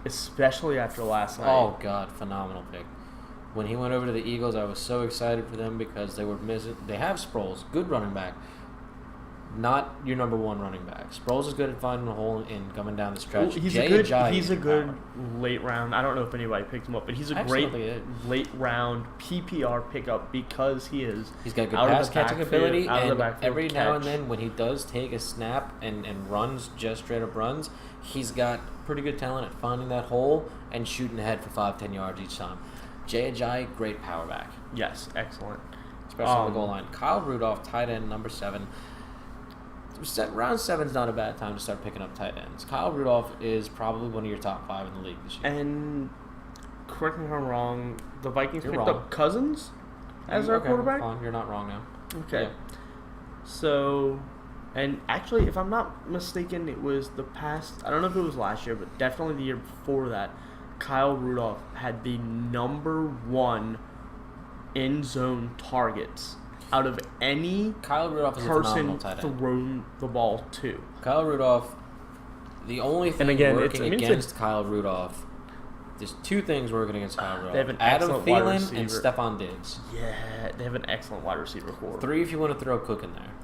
especially after last night. Oh God, phenomenal pick. When he went over to the Eagles, I was so excited for them because they were missing. They have Sproles, good running back. Not your number one running back. Sproles is good at finding a hole and coming down the stretch. He's a good late round. I don't know if anybody picked him up, but he's a great late round PPR pickup because he's got good pass catching ability, and every now and then when he does take a snap and runs, just straight up runs, he's got pretty good talent at finding that hole and shooting ahead for 5-10 yards each time. Jay Ajayi, great power back. Yes, excellent. Especially on the goal line. Kyle Rudolph, tight end, number 7. Round 7 is not a bad time to start picking up tight ends. Kyle Rudolph is probably one of your top 5 in the league this year. And correct me if I'm wrong, the Vikings picked up Cousins as their quarterback? You're not wrong now. Okay. Yeah. So, and actually, if I'm not mistaken, it was the past, I don't know if it was last year, but definitely the year before that, Kyle Rudolph had the number 1 end zone targets out of any Kyle Rudolph is person thrown the ball to. Kyle Rudolph, the only thing working against Kyle Rudolph, there's 2 things working against Kyle Rudolph. They have an Adam excellent wide Thielen receiver. and Stephon Diggs. Yeah, they have an excellent wide receiver core. 3 if you want to throw Cook in there.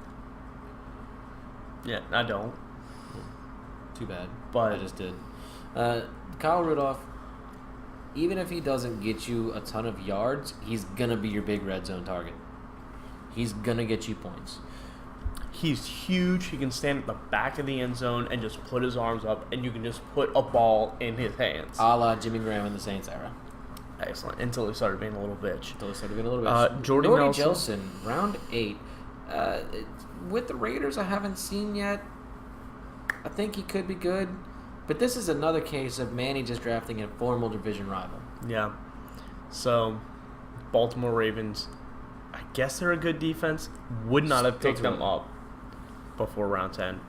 Yeah, I don't. Too bad. But I just did. Kyle Rudolph, even if he doesn't get you a ton of yards, he's going to be your big red zone target. He's going to get you points. He's huge. He can stand at the back of the end zone and just put his arms up, and you can just put a ball in his hands. A la Jimmy Graham in the Saints era. Excellent. Until he started being a little bitch. Jordy Nelson, round 8. With the Raiders, I haven't seen yet. I think he could be good. But this is another case of Manny just drafting a formal division rival. Yeah. So, Baltimore Ravens, I guess they're a good defense. Would not have picked them up before round 10.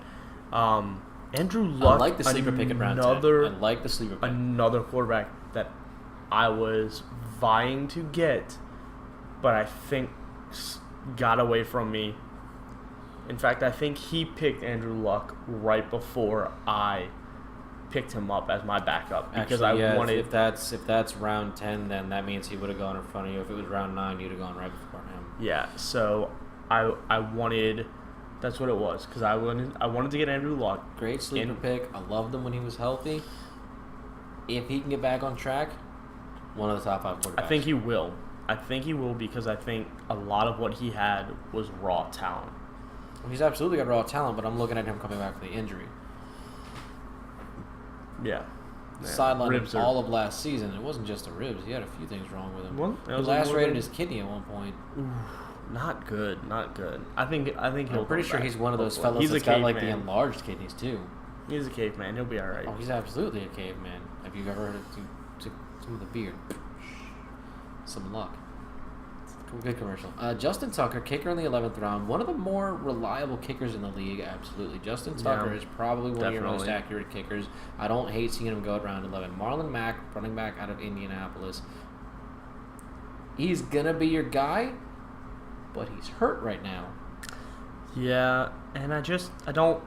Andrew Luck, I like the sleeper pick at round 10. I like the sleeper pick. Another quarterback that I was vying to get, but I think got away from me. In fact, I think he picked Andrew Luck right before I picked him up as my backup because wanted. If that's round 10, then that means he would have gone in front of you. If it was round 9, you'd have gone right before him. Yeah, so I wanted. That's what it was because I wanted to get Andrew Luck. Great sleeper pick. I loved him when he was healthy. If he can get back on track, one of the top 5 quarterbacks. I think he will. Because I think a lot of what he had was raw talent. Well, he's absolutely got raw talent, but I'm looking at him coming back from the injury. Yeah. Sidelined all of last season. It wasn't just the ribs. He had a few things wrong with him. Well, he lacerated his kidney at one point. Ooh, not good. I think I'm pretty sure he's one of those fellas that's got like the enlarged kidneys too. He's a caveman. He'll be all right. Oh, he's absolutely a caveman. Have you ever heard of some of the beard? Some luck. Good commercial. Justin Tucker, kicker in the 11th round. One of the more reliable kickers in the league, absolutely. Justin Tucker is probably one of your most accurate kickers. I don't hate seeing him go at round 11. Marlon Mack, running back out of Indianapolis. He's going to be your guy, but he's hurt right now. Yeah, and I don't,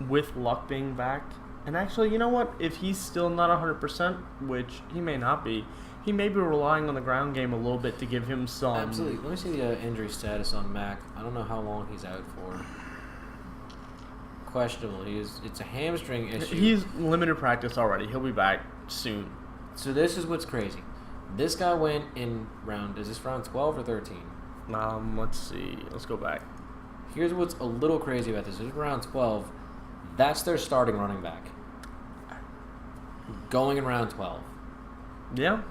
with Luck being back, and actually, you know what? If he's still not 100%, which he may not be, he may be relying on the ground game a little bit to give him some. Absolutely. Let me see the injury status on Mac. I don't know how long he's out for. Questionable. It's a hamstring issue. He's limited practice already. He'll be back soon. So this is what's crazy. This guy went in is this round 12 or 13? Let's see. Let's go back. Here's what's a little crazy about this. This is round 12. That's their starting running back. Going in round 12. Yeah.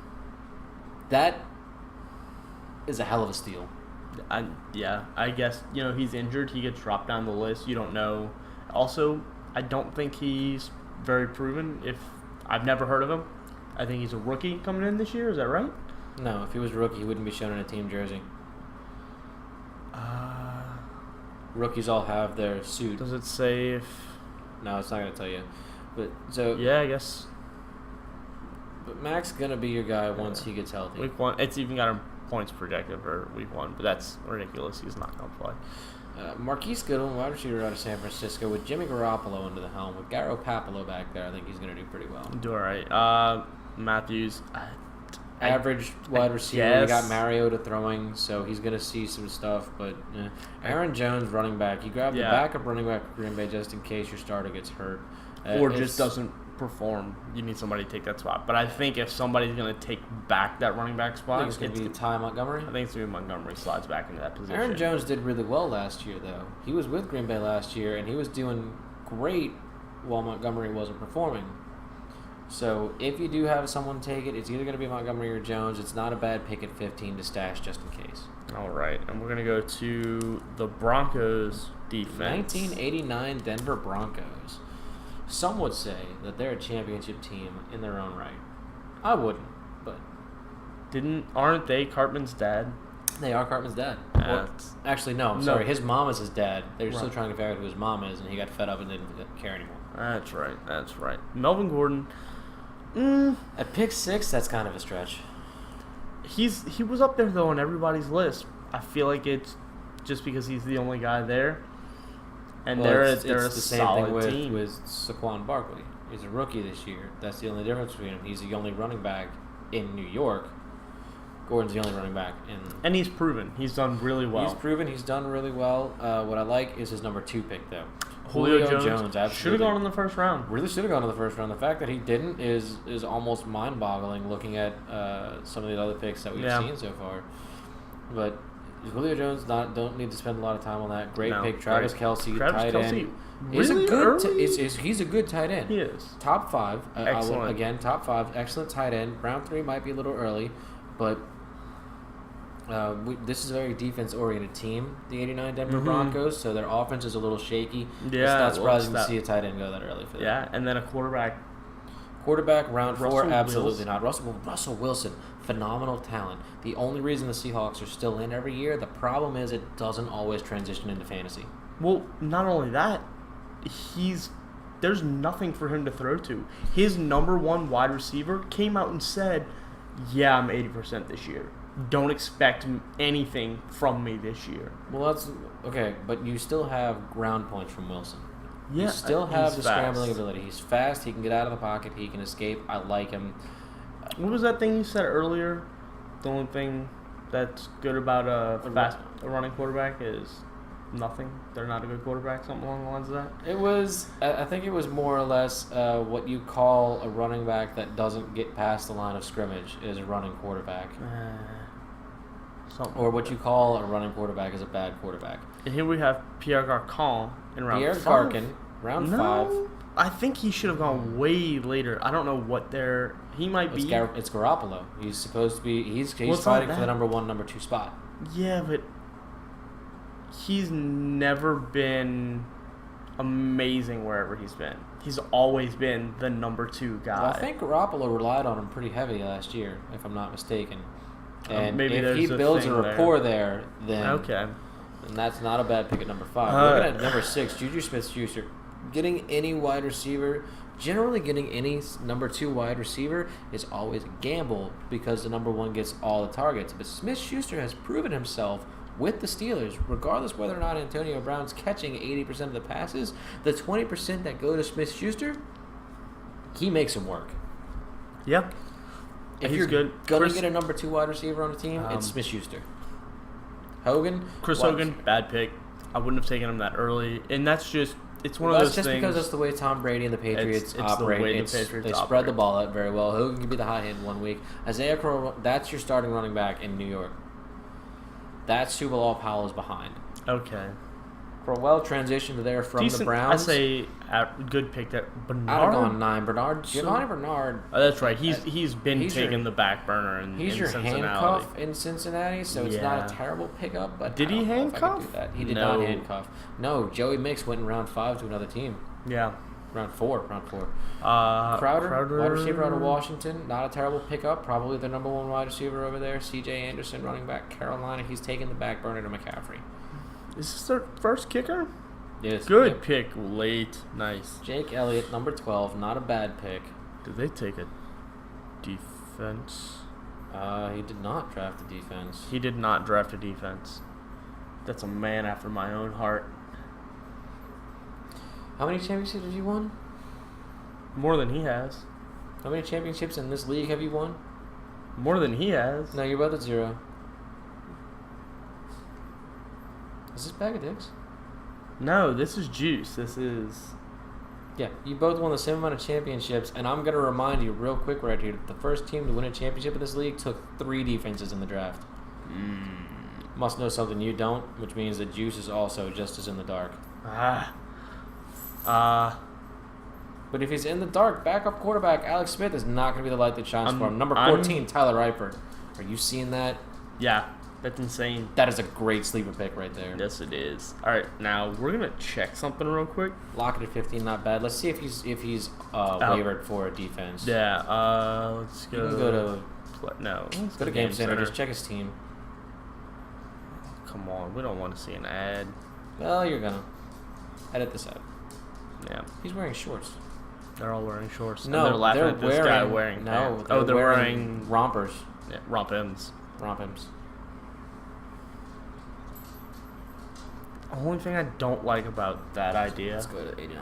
That is a hell of a steal. I guess, he's injured. He gets dropped down the list. You don't know. Also, I don't think he's very proven. I've never heard of him. I think he's a rookie coming in this year. Is that right? No, if he was a rookie, he wouldn't be shown in a team jersey. Rookies all have their suit. Does it say if... No, it's not going to tell you. But so... Yeah, I guess... But Mac's going to be your guy once he gets healthy. Week 1, it's even got him points projected for week 1, but that's ridiculous. He's not going to play. Marquise Goodwin, wide receiver out of San Francisco, with Jimmy Garoppolo under the helm, with Garo Papalo back there, I think he's going to do pretty well. Do all right. Matthews, average wide receiver. You got Mariota throwing, so he's going to see some stuff. But Aaron Jones, running back. You grab the backup running back for Green Bay just in case your starter gets hurt. Or just doesn't perform. You need somebody to take that spot. But I think if somebody's going to take back that running back spot, I think it's going to be Ty Montgomery. I think it's going to be Montgomery slides back into that position. Aaron Jones did really well last year, though. He was with Green Bay last year, and he was doing great while Montgomery wasn't performing. So if you do have someone take it, it's either going to be Montgomery or Jones. It's not a bad pick at 15 to stash just in case. All right, and we're going to go to the Broncos defense. 1989 Denver Broncos. Some would say that they're a championship team in their own right. I wouldn't, but aren't they Cartman's dad? They are Cartman's dad. Actually, no. Sorry, his mom is his dad. They're still trying to figure out who his mom is, and he got fed up and didn't care anymore. That's right. Melvin Gordon. At pick 6, that's kind of a stretch. He was up there though on everybody's list. I feel like it's just because he's the only guy there, and they're a the same solid thing team. with Saquon Barkley. He's a rookie this year. That's the only difference between him. He's the only running back in New York. Gordon's the only running back in. And he's proven. He's done really well. He's done really well. What I like is his number 2 pick though. Julio Jones should have gone in the first round. Really should have gone in the first round. The fact that he didn't is almost mind-boggling looking at some of the other picks that we've seen so far. But Julio Jones don't need to spend a lot of time on that. Great pick. Travis Kelce, tight end. He's a good tight end. He is. Top 5. Excellent. Top 5. Excellent tight end. Round 3 might be a little early, but this is a very defense-oriented team, the 89 Denver Broncos, so their offense is a little shaky. Yeah, it's not surprising to see a tight end go that early for them. Yeah, and then a quarterback. Round 4, absolutely not. Russell Wilson, phenomenal talent. The only reason the Seahawks are still in every year, the problem is it doesn't always transition into fantasy. Well, not only that, there's nothing for him to throw to. His number 1 wide receiver came out and said, "Yeah, I'm 80% this year. Don't expect anything from me this year." Well, that's okay, but you still have ground points from Wilson. Yeah, you still have the fast. scrambling ability. He's fast. He can get out of the pocket. He can escape. I like him. What was that thing you said earlier? The only thing that's good about a running quarterback is nothing. They're not a good quarterback. Something along the lines of that. I think it was more or less what you call a running back that doesn't get past the line of scrimmage is a running quarterback. Or what you call a running quarterback is a bad quarterback. And here we have Pierre Garcon in round 5. Pierre Garcon, round 5. I think he should have gone way later. I don't know what he might be. It's Garoppolo. He's supposed to be. He's fighting for the number 1, number 2 spot. Yeah, but he's never been amazing wherever he's been. He's always been the number 2 guy. Well, I think Garoppolo relied on him pretty heavy last year, if I'm not mistaken. And maybe if he builds a rapport there, then that's not a bad pick at number 5. Looking at number 6, Juju Smith-Schuster, getting any wide receiver, generally getting any number 2 wide receiver is always a gamble because the number 1 gets all the targets. But Smith-Schuster has proven himself with the Steelers, regardless whether or not Antonio Brown's catching 80% of the passes, the 20% that go to Smith-Schuster, he makes them work. Yeah. If he's you're good. going to get a number 2 wide receiver on the team, it's Smith-Schuster. Chris Hogan, bad pick. I wouldn't have taken him that early. And that's just, it's one of those things. That's just because that's the way Tom Brady and the Patriots operate. They spread the ball out very well. Hogan can be the high end one week. Isaiah Crowell, that's your starting running back in New York. That's who Bilal Powell is behind. Okay. Crowell transitioned there from the Browns. I say good pick there. Bernard? I'd have gone 9. Giovanni Bernard. Oh, that's right. He's been taking the back burner in He's your Cincinnati. handcuff in Cincinnati, so it's not a terrible pickup. But did he handcuff? He did not handcuff. No, Joey Mix went in round 5 to another team. Yeah. Round 4. Crowder, wide receiver out of Washington. Not a terrible pickup. Probably the number 1 wide receiver over there. C.J. Anderson, running back, Carolina. He's taking the back burner to McCaffrey. Is this their first kicker? Yes. Good pick late. Nice. Jake Elliott, number 12. Not a bad pick. Did they take a defense? He did not draft the defense. He did not draft a defense. That's a man after my own heart. How many championships have you won? More than he has. How many championships in this league have you won? More than he has. No, you're about at 0. Is this bag of dicks? No, this is juice. This is... Yeah, you both won the same amount of championships, and I'm going to remind you real quick right here, the first team to win a championship in this league took 3 defenses in the draft. Must know something you don't, which means that Juice is also just as in the dark. But if he's in the dark, backup quarterback Alex Smith is not going to be the light that shines for him. Number 14, Tyler Eifert. Are you seeing that? Yeah, that's insane. That is a great sleeper pick right there. Yes, it is. All right, now we're gonna check something real quick. Lockett at 15, not bad. Let's see if he's wavered for a defense. Yeah. Let's go. You can go to Let's go to Game Center. Just check his team. Come on, we don't want to see an ad. Well, you're gonna edit this out. Yeah. He's wearing shorts. They're all wearing shorts. No, and they're laughing at this guy wearing no. pants. They're wearing rompers. Yeah, romp-ems. Romp-ems. Only thing I don't like about that idea. Let's go to 89.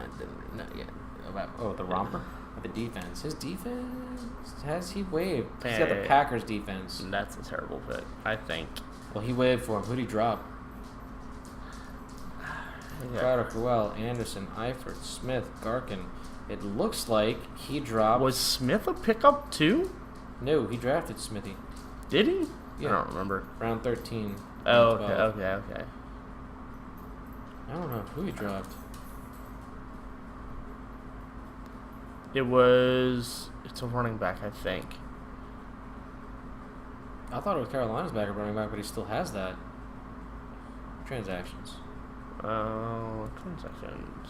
The romper? The defense. His defense? Has he waived? He's got the Packers defense. That's a terrible pick, I think. Well, he waived for him. Who'd he drop? Yeah. Crowder, Crowell, Anderson, Eifert, Smith, Garkin. It looks like he dropped... Was Smith a pickup too? No, he drafted Smithy. Did he? Yeah. I don't remember. Round 13. Oh, round 12. okay. I don't know who he dropped. It's a running back, I think. I thought it was Carolina's backup running back, but he still has that. Transactions. Transactions.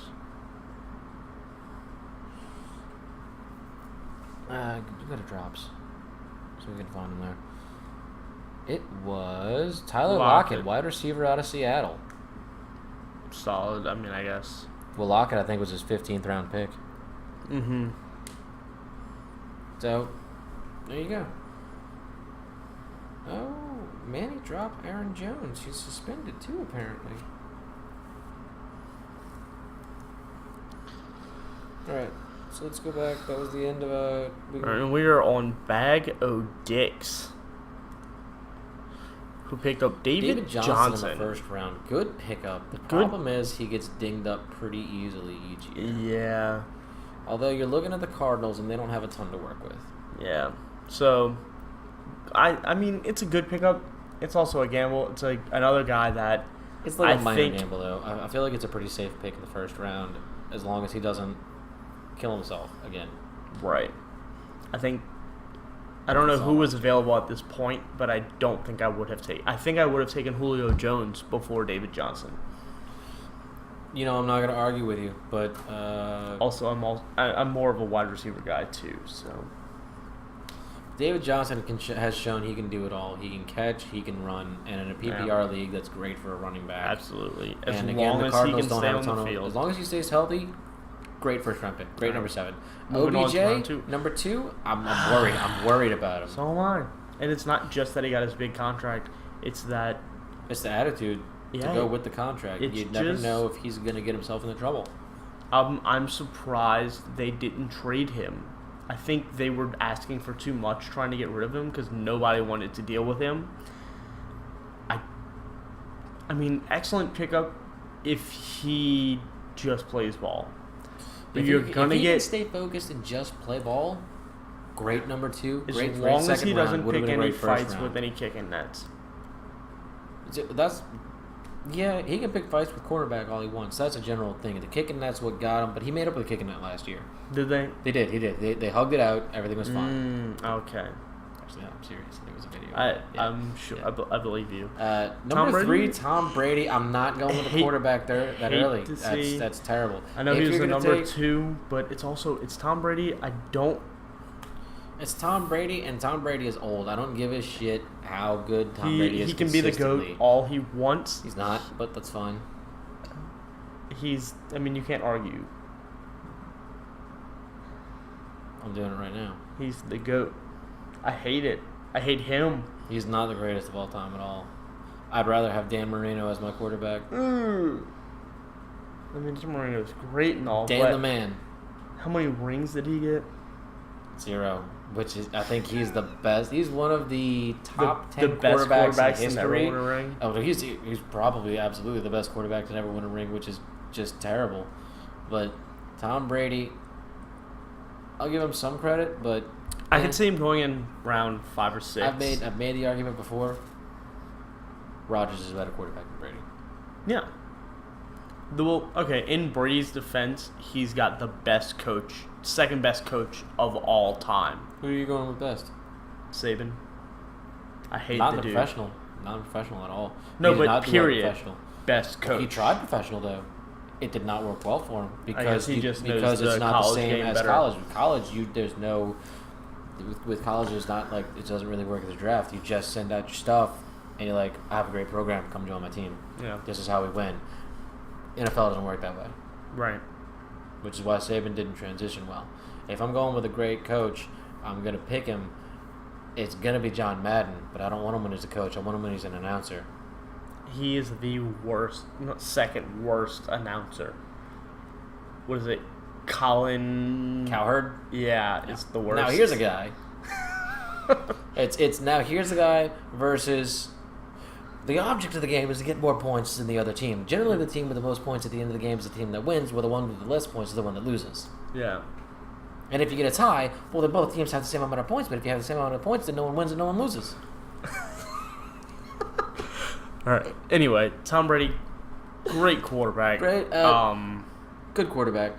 Go to drops. So we can find him there. It was Tyler Lockett, wide receiver out of Seattle. Solid, I mean, I guess. Well, Lockett, I think, was his 15th round pick. Mm-hmm. So, there you go. Oh, Manny dropped Aaron Jones. He's suspended, too, apparently. All right. So let's go back. That was the end of All right, and we are on Bag O' Dicks, who picked up David Johnson in the first round. Good pickup. The problem is he gets dinged up pretty easily each year. Yeah. Although you're looking at the Cardinals and they don't have a ton to work with. Yeah. So, I mean, it's a good pickup. It's also a gamble. It's like another guy that it's like a minor gamble, though. I feel like it's a pretty safe pick in the first round, as long as he doesn't kill himself again. Right. I don't know who was available at this point, but I don't think I would have taken. I think I would have taken Julio Jones before David Johnson. You know, I'm not going to argue with you, but also I'm more of a wide receiver guy too. So David Johnson has shown he can do it all. He can catch, he can run, and in a PPR league, that's great for a running back. Absolutely. As long as he can stay on the field, as long as he stays healthy. Great first round pick. Great number 7. OBJ, number 2. I'm worried. I'm worried about him. So am I. And it's not just that he got his big contract. It's the attitude to go with the contract. You never know if he's going to get himself into trouble. I'm surprised they didn't trade him. I think they were asking for too much trying to get rid of him because nobody wanted to deal with him. I mean, excellent pickup if he just plays ball. If he can stay focused and just play ball, great number 2. As great long as he doesn't pick any fights with any kicking nets. He can pick fights with quarterback all he wants. That's a general thing. The kicking net's what got him, but he made up with the kicking net last year. Did they? They did. He did. They hugged it out. Everything was fine. Okay. Actually, no, I'm serious. There was a video. I'm sure. Yeah. I believe you. Number 3, Tom Brady. I'm not going with the quarterback there that early. That's terrible. I know he was the number 2, but it's Tom Brady. It's Tom Brady, and Tom Brady is old. I don't give a shit how good Tom Brady is. He can be the GOAT all he wants. He's not, but that's fine. I mean, you can't argue. I'm doing it right now. He's the GOAT. I hate it. I hate him. He's not the greatest of all time at all. I'd rather have Dan Marino as my quarterback. I mean, Dan Marino's great and all, Dan but the man. how many rings did he get? 0. Which is, I think he's the best. He's one of the top 10 the best quarterbacks in to ever history. win a ring. Oh, he's probably absolutely the best quarterback to ever win a ring, which is just terrible. But Tom Brady, I'll give him some credit, but I could see him going in round 5 or 6. I've made the argument before. Rodgers is a better quarterback than Brady. Yeah. In Brady's defense, he's got the best coach, second best coach of all time. Who are you going with best? Saban. I hate Not the dude. professional. Not professional at all. No, He did but not do well period. professional. Best coach. He tried professional though. It did not work well for him because he just knows because the it's not the college same game as better. college. With college, there's no with college. It's not like it doesn't really work as a draft. You just send out your stuff and you're like, I have a great program. Come join my team. Yeah. This is how we win. NFL doesn't work that way. Right. Which is why Saban didn't transition well. If I'm going with a great coach, I'm gonna pick him. It's gonna be John Madden, but I don't want him when he's a coach. I want him when he's an announcer. He is the second worst announcer. What is it? Colin Cowherd? Yeah, it's the worst. Now here's a guy. Here's a guy versus the object of the game is to get more points than the other team. Generally, the team with the most points at the end of the game is the team that wins, while the one with the less points is the one that loses. Yeah. And if you get a tie, well, then both teams have the same amount of points. But if you have the same amount of points, then no one wins and no one loses. All right. Anyway, Tom Brady, great quarterback. Great. Good quarterback.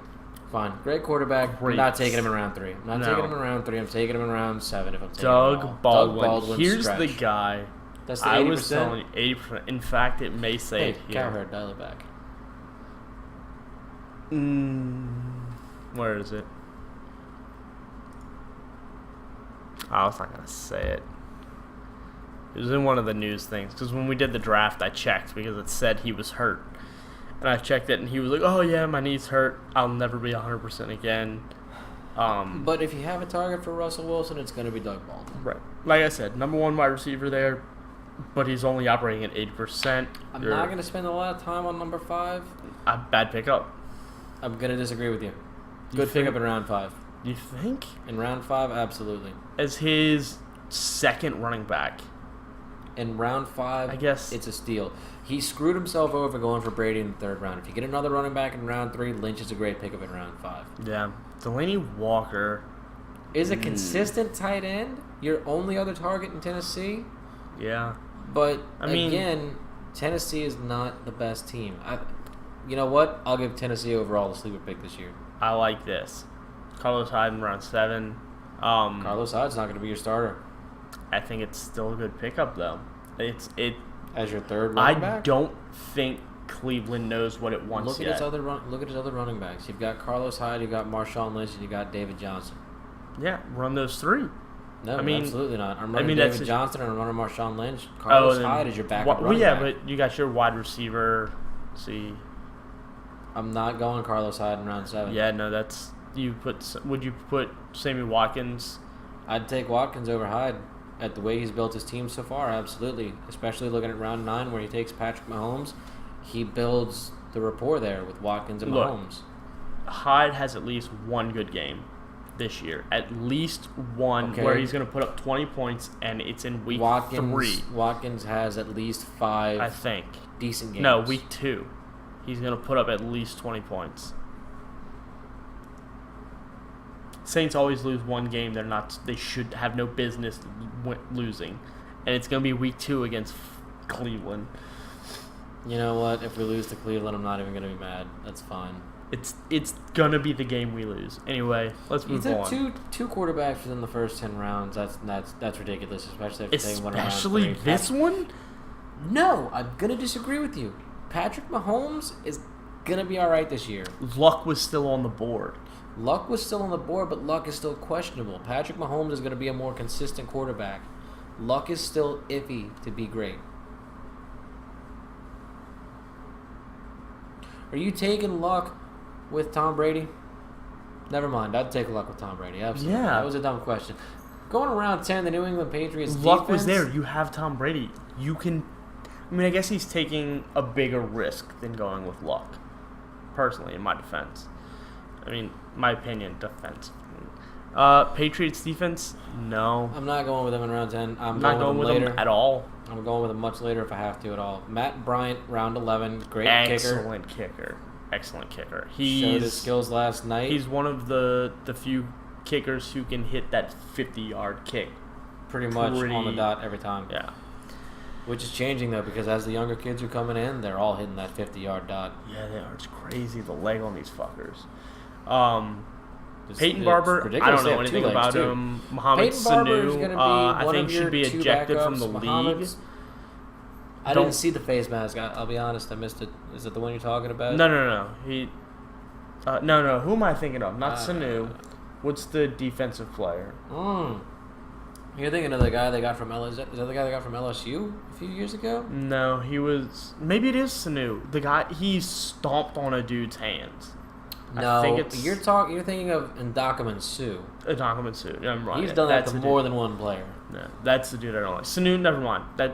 Fine. Great quarterback. Great. I'm not taking him in round 3. I'm not No. taking him in round 3. I'm taking him in round 7 if I'm taking him at all. Doug Baldwin. Doug Baldwin. Here's stretch. the guy. That's the 80%. I was telling you, 80%. In fact, it may say Hey, it here. Cowherd, dial it back. Where is it? I was not going to say it. It was in one of the news things. Because when we did the draft, I checked because it said he was hurt. And I checked it, and he was like, oh, yeah, my knee's hurt. I'll never be 100% again. But if you have a target for Russell Wilson, it's going to be Doug Baldwin. Right. Like I said, number 1 wide receiver there, but he's only operating at 80%. I'm not going to spend a lot of time on number 5. A bad pickup. I'm going to disagree with you. You Good think- pickup in round 5. You think? In round 5, absolutely. As his second running back. In round 5, I guess- it's a steal. He screwed himself over going for Brady in the 3rd round. If you get another running back in round 3, Lynch is a great pickup in round 5. Yeah. Delaney Walker. Is a consistent tight end your only other target in Tennessee? Yeah. But, I mean- again, Tennessee is not the best team. You know what? I'll give Tennessee overall the sleeper pick this year. I like this. Carlos Hyde in round 7. Carlos Hyde's not going to be your starter. I think it's still a good pickup, though. As your 3rd I running back? don't think Cleveland knows what it wants Look at yet. his other running backs. You've got Carlos Hyde, you've got Marshawn Lynch, and you've got David Johnson. Yeah, run those 3. No, I mean- absolutely not. I'm running that's David just- Johnson and I'm running Marshawn Lynch. Carlos then Hyde is your backup well, running yeah, back. but you got your wide receiver. See, I'm not going Carlos Hyde in round 7. yeah, no, that's Would you put Sammy Watkins? I'd take Watkins over Hyde. At the way he's built his team so far, absolutely. Especially looking at round 9 where he takes Patrick Mahomes. He builds the rapport there with Watkins and Look, Mahomes. Hyde has at least one good game this year. At least one Okay. where he's going to put up 20 points, and it's in week 3. Watkins has at least 5 I think. decent games. No, week 2. He's going to put up at least 20 points. Saints always lose one game they should have no business losing. And it's going to be week 2 against Cleveland. You know what? If we lose to Cleveland, I'm not even going to be mad. That's fine. It's going to be the game we lose. Anyway, let's move on. You took two quarterbacks within the first 10 rounds. That's ridiculous, especially if you're taking one in round 3. Especially this one? No, I'm going to disagree with you. Patrick Mahomes is going to be all right this year. Luck was still on the board. Luck was still on the board, but Luck is still questionable. Patrick Mahomes is going to be a more consistent quarterback. Luck is still iffy to be great. Are you taking Luck with Tom Brady? Never mind. I'd take Luck with Tom Brady. Absolutely. Yeah. That was a dumb question. Going around 10, the New England Patriots Luck defense, was there. You have Tom Brady. You can. I mean, I guess he's taking a bigger risk than going with Luck. Personally, in my defense. I mean, my opinion, defense. Patriots defense, no. I'm not going with him in round 10. I'm not going with later. him at all. I'm going with him much later if I have to at all. Matt Bryant, round 11, great Excellent kicker. Excellent kicker. He showed his skills last night. He's one of the few kickers who can hit that 50-yard kick. Pretty much on the dot every time. Yeah. Which is changing, though, because as the younger kids are coming in, they're all hitting that 50-yard dot. Yeah, they are. It's crazy, the leg on these fuckers. It's Barber, I don't know anything about too. him. Mohamed Peyton Barber is Sanu, going to be I one think of your should be two ejected backups. from the league. I didn't see the face mask. I'll be honest, I missed it. Is it the one you're talking about? No. No. Who am I thinking of? Not Sanu. What's the defensive player? You're thinking of the guy they got from LSU. Is that the guy they got from LSU a few years ago? No, he was. Maybe it is Sanu. The guy he stomped on a dude's hands. No, I think it's you're thinking of Ndakaman Suh. Ndakaman Suh. I'm right. He's done that to more than one player. No, that's the dude I don't like. Sanu, never mind. I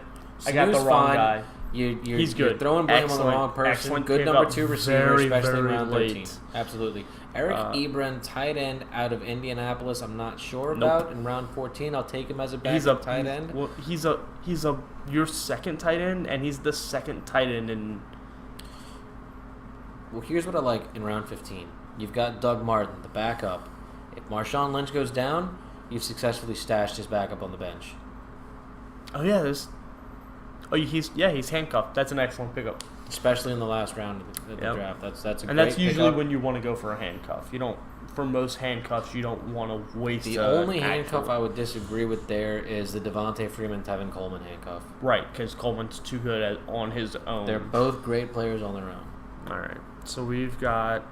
got the Sanu's wrong fine. guy. He's good. You're throwing blame on the wrong person. Excellent Good pick number up 2 receiver, especially very around late. 13. Absolutely. Eric Ebron, tight end out of Indianapolis. I'm not sure Nope. about in round 14. I'll take him as a tight end. Well, he's your second tight end, and he's the second tight end in. Well, here's what I like in round 15. You've got Doug Martin, the backup. If Marshawn Lynch goes down, you've successfully stashed his backup on the bench. Oh yeah, he's handcuffed. That's an excellent pickup, especially in the last round of the draft. That's a and great that's usually pickup. when you want to go for a handcuff. You don't. For most handcuffs, you don't want to waste. The only handcuff I would disagree with there is the Devontae Freeman, Tevin Coleman handcuff. Right, because Coleman's too good on his own. They're both great players on their own. All right, so we've got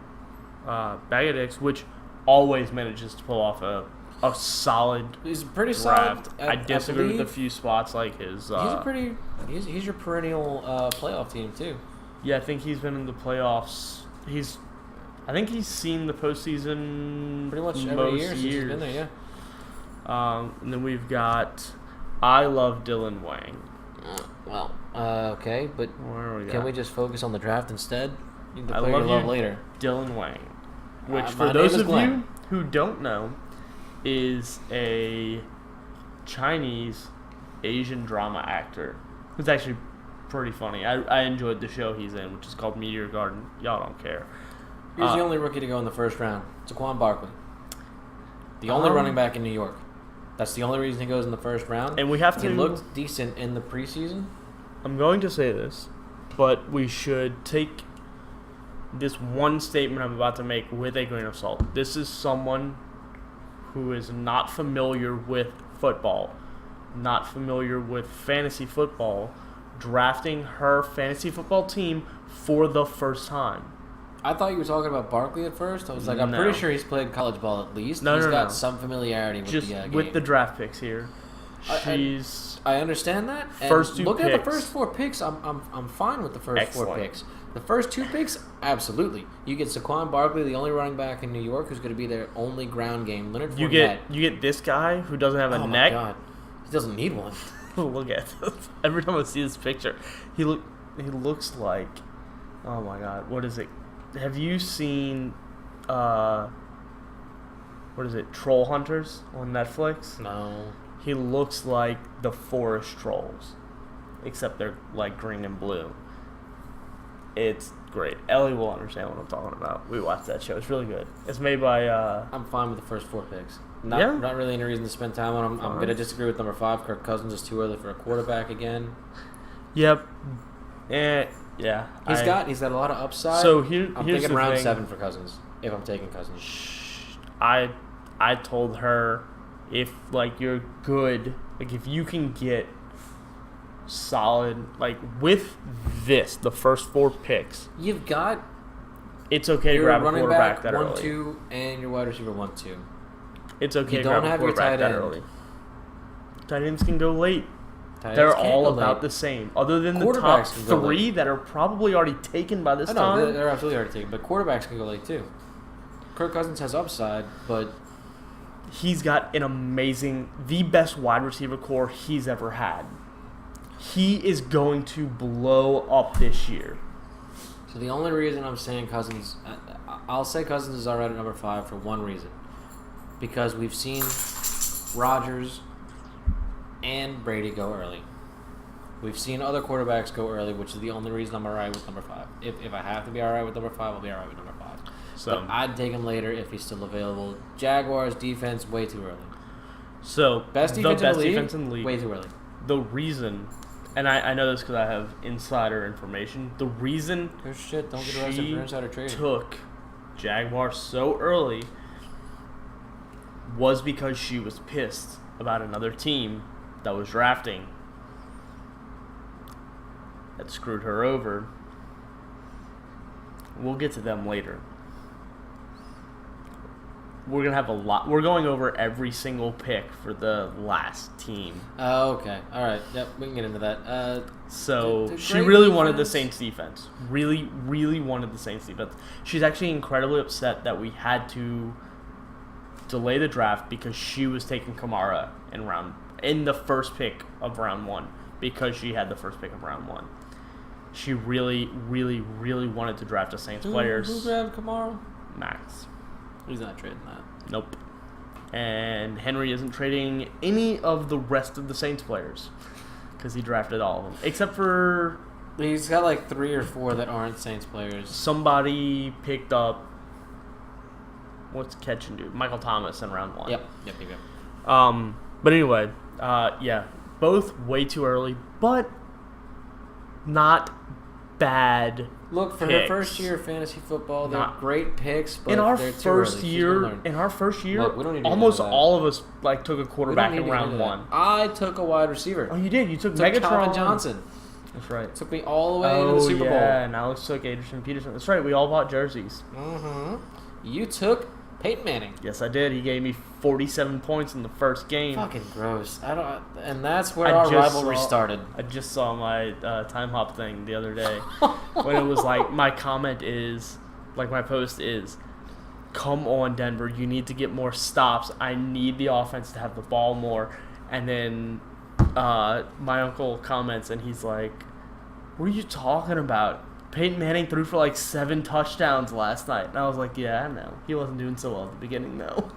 Bag of Dicks, which always manages to pull off a solid. He's pretty draft. solid. I disagree with a few spots like his. He's your perennial playoff team too. Yeah, I think he's been in the playoffs. I think he's seen the postseason pretty much every most year since he's been there. Yeah. And then we've got I love Dylan Wang. Okay, but can we just focus on the draft instead? You can play your love later. Dylan Wang, which for those of you who don't know, is a Chinese Asian drama actor who's actually pretty funny. I enjoyed the show he's in, which is called Meteor Garden. Y'all don't care. He's the only rookie to go in the first round. Saquon Barkley. The only running back in New York. That's the only reason he goes in the first round. And we have to. He looked decent in the preseason. I'm going to say this, but we should take this one statement I'm about to make with a grain of salt. This is someone who is not familiar with football, not familiar with fantasy football, drafting her fantasy football team for the first time. I thought you were talking about Barkley at first. I was like, I'm pretty sure he's played college ball at least. He's got some familiarity with the game. With the draft picks here. I understand that. And first two looking picks. at the first 4 picks, I'm fine with the first Excellent. 4 picks. The first 2 picks, absolutely. You get Saquon Barkley, the only running back in New York who's going to be their only ground game. Leonard Fournette. You get this guy who doesn't have a neck. Oh my God, he doesn't need one. Look at this. Every time I see this picture, he looks like, oh my God, what is it? Have you seen, what is it, Troll Hunters on Netflix? No. He looks like the forest trolls, except they're like green and blue. It's great. Ellie will understand what I'm talking about. We watched that show. It's really good. It's made by... I'm fine with the first 4 picks. Not really any reason to spend time on them. I'm going to disagree with number 5. Kirk Cousins is too early for a quarterback again. Yep. Yeah. He's got a lot of upside. So I'm thinking round 7 for Cousins, if I'm taking Cousins. I told her, if you're good, if you can get solid, with the first 4 picks, you've got. It's okay to grab a quarterback that early. 1-2 and your wide receiver 1-2. It's okay to grab a quarterback that early. Tight ends can go late. They're all about the same, other than the top 3 that are probably already taken by this time. They're absolutely already taken, but quarterbacks can go late too. Kirk Cousins has upside, but he's got the best wide receiver core he's ever had. He is going to blow up this year. So the only reason I'm saying Cousins, I'll say Cousins is alright at number 5 for one reason. Because we've seen Rodgers and Brady go early. We've seen other quarterbacks go early, which is the only reason I'm alright with number 5. If I have to be alright with number 5, I'll be alright with number 5. So but I'd take him later if he's still available. Jaguars defense, way too early. So Best defense in the league, way too early. The reason, and I know this because I have insider information, the reason oh shit, don't get arrested for insider trading. Took Jaguars so early was because she was pissed about another team that was drafting that screwed her over. We'll get to them later. We're going to have a lot. We're going over every single pick for the last team. Oh, okay. All right. Yep, we can get into that. So she really wanted the Saints defense. Really, really wanted the Saints defense. She's actually incredibly upset that we had to delay the draft because she was taking Kamara in the first pick of round 1 because she had the first pick of round 1. She really, really, really wanted to draft a Saints player. Who grabbed Kamara? Max. He's not trading that. Nope. And Henry isn't trading any of the rest of the Saints players because he drafted all of them. Except for... He's got like 3 or 4 that aren't Saints players. Somebody picked up... What's catch and do? Michael Thomas in round 1. Yep. But anyway, yeah. Both way too early, but not bad. Look, for picks. her first year of fantasy football, they're Not great picks, but in our they're too first early. year, Look, we don't need to almost get into that. all of us took a quarterback in round 1. I took a wide receiver. Oh, you did. You took Calvin Megatron Johnson. That's right. It took me all the way to the Super Bowl. And Alex took Anderson Peterson. That's right. We all bought jerseys. Mm-hmm. You took Peyton Manning. Yes, I did. He gave me 47 points in the first game. Fucking gross. And that's where our rivalry started. I just saw my time hop thing the other day when it was like my comment is, like my post is, come on Denver, you need to get more stops. I need the offense to have the ball more. And then my uncle comments and he's like, what are you talking about? Peyton Manning threw for like 7 touchdowns last night. And I was like, yeah, I know. He wasn't doing so well at the beginning, though.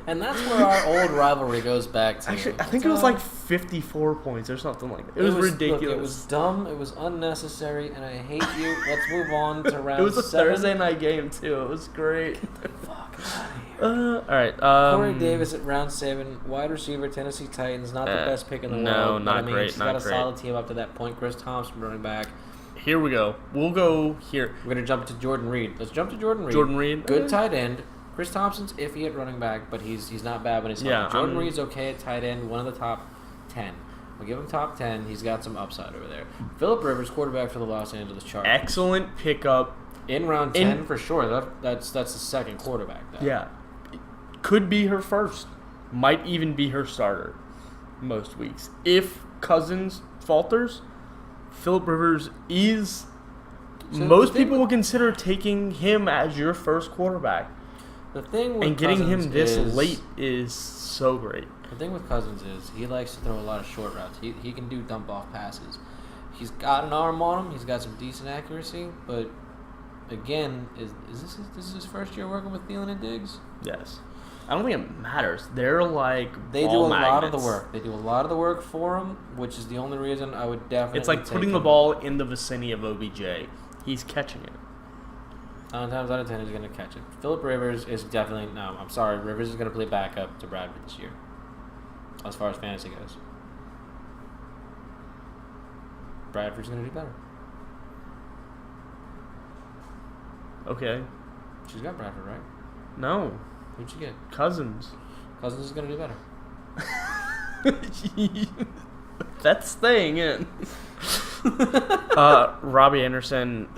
And that's where our old rivalry goes back to. Actually, I think it was like 54 points or something like that. It was ridiculous. Look, it was dumb. It was unnecessary, and I hate you. Let's move on to round 7. It was a Thursday night game, too. It was great. Fuck out of here. All right. Corey Davis at round 7, wide receiver, Tennessee Titans. Not the best pick in the world. No, not but, great. He's got a solid team up to that point. Chris Thompson running back. Here we go. We'll go here. We're going to jump to Jordan Reed. Let's jump to Jordan Reed. Jordan Reed. Good tight end. Chris Thompson's iffy at running back, but he's not bad when he's healthy. Yeah, Jordan Reed's okay at tight end, one of the top 10. We'll give him top 10. He's got some upside over there. Phillip Rivers, quarterback for the Los Angeles Chargers. Excellent pickup. In round 10, for sure. That's the second quarterback, though. Yeah. Could be her first. Might even be her starter most weeks. If Cousins falters, Phillip Rivers is... So most people will consider taking him as your first quarterback. The thing with and getting Cousins him this late is so great. The thing with Cousins is he likes to throw a lot of short routes. He can do dump-off passes. He's got an arm on him. He's got some decent accuracy. But, again, is this his first year working with Thielen and Diggs? Yes. I don't think it matters. They're like They do ball a magnets. lot of the work. They do a lot of the work for him, which is the only reason I would definitely It's like take putting him. the ball in the vicinity of OBJ. He's catching it. 9 times out of 10, he's going to catch it. Phillip Rivers is definitely... No, I'm sorry. Rivers is going to play backup to Bradford this year, as far as fantasy goes. Bradford's going to do better. Okay. She's got Bradford, right? No. Who'd she get? Cousins. Cousins is going to do better. That's staying in. Robbie Anderson,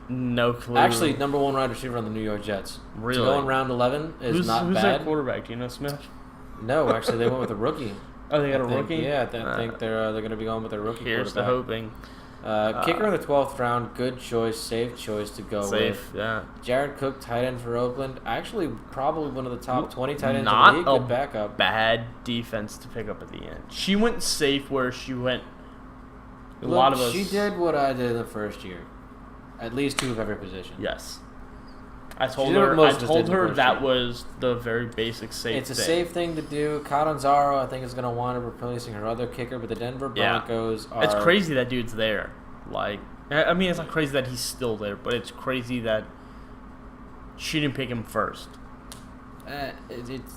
no clue. Actually, number 1 wide receiver on the New York Jets. Really? To go in round 11 is who's not who's bad. Their quarterback? Do you know Smith? No, actually, they went with a rookie. Oh, they got I a think, rookie? Yeah, I think they're going to be going with their rookie Here's quarterback. the hoping. Kicker in the 12th round, good choice, safe choice to go Safe, with. yeah. Jared Cook, tight end for Oakland. Actually, probably one of the top 20 tight ends in Not the league. a Good backup. bad defense to pick up at the end. She went safe where she went. She did what I did in the first year. At least 2 of every position. Yes. I told did what her. most I of us told did in the her first that year. was the very basic safe. It's a thing. safe thing to do. Catanzaro, I think, is going to wind up replacing her other kicker, but the Denver Broncos are... It's crazy that dude's there. Like, I mean, it's not crazy that he's still there, but it's crazy that she didn't pick him first. It's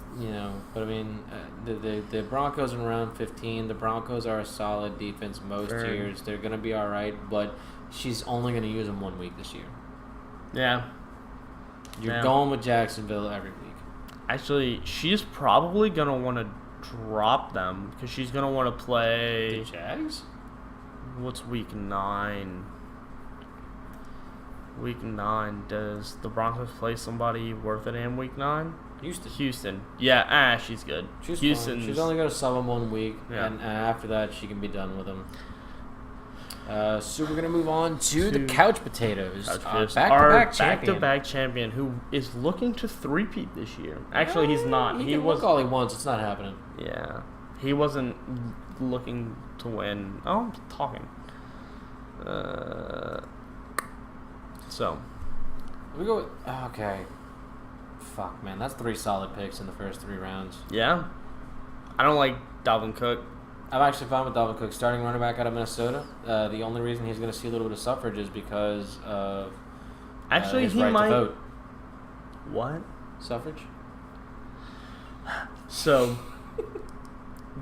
but I mean, the Broncos in round 15. The Broncos are a solid defense most years. They're going to be all right, but she's only going to use them 1 week this year. Yeah. You're going with Jacksonville every week. Actually, she's probably going to want to drop them because she's going to want to play... The Jags? What's week 9? Week 9. Does the Broncos play somebody worth it in week 9? Houston. Yeah, she's good. She's only going to sub them 1 week, Yeah. and after that, she can be done with them. So we're going to move on to the Couch Potatoes. Back-to-back champion who is looking to three-peat this year. Actually, he's not. He can look all he wants. It's not happening. Yeah. He wasn't looking to win. Oh, I'm talking. So. We go with... Okay. Fuck, man. That's 3 solid picks in the first 3 rounds. Yeah. I don't like Dalvin Cook. I'm actually fine with Dalvin Cook, starting running back out of Minnesota. The only reason he's going to see a little bit of suffrage is because of his he right might. to vote. What? Suffrage? So,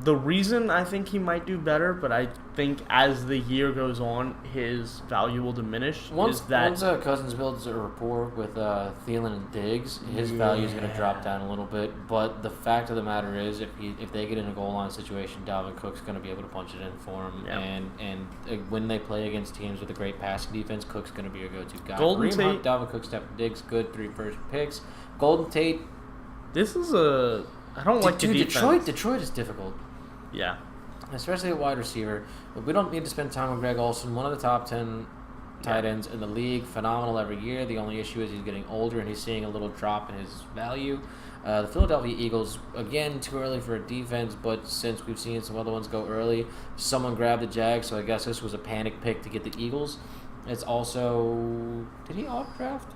the reason I think he might do better, but I think as the year goes on, his value will diminish. Once Cousins builds a rapport with Thielen and Diggs, his value is going to drop down a little bit. But the fact of the matter is, if they get in a goal line situation, Dalvin Cook's going to be able to punch it in for him. Yeah. And when they play against teams with a great passing defense, Cook's going to be a go-to guy. Golden Kareem Tate, Hunt, Dalvin Cook, Stephen Diggs, good 3 first picks. Golden Tate. This is a... I don't like the defense. Detroit is difficult. Yeah. Especially at wide receiver. But we don't need to spend time with Greg Olsen, one of the top 10 tight ends in the league. Phenomenal every year. The only issue is he's getting older and he's seeing a little drop in his value. The Philadelphia Eagles, again, too early for a defense, but since we've seen some other ones go early, someone grabbed the Jags, so I guess this was a panic pick to get the Eagles. It's also... Did he off-draft?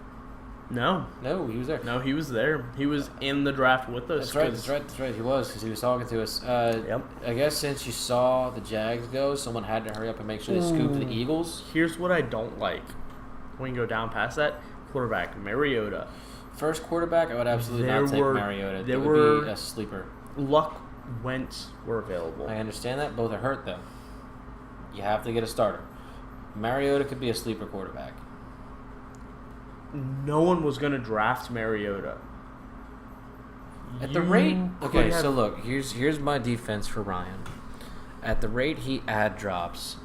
No, he was there. No, he was there. He was in the draft with us. That's right. He was, because he was talking to us. Yep. I guess since you saw the Jags go, someone had to hurry up and make sure they scooped the Eagles. Here's what I don't like. We can go down past that. Quarterback, Mariota. First quarterback, I would absolutely not take Mariota. That would be a sleeper. Luck, Wentz were available. I understand that. Both are hurt, though. You have to get a starter. Mariota could be a sleeper quarterback. No one was going to draft Mariota. At the rate... Okay, so look, here's my defense for Ryan. At the rate he drops,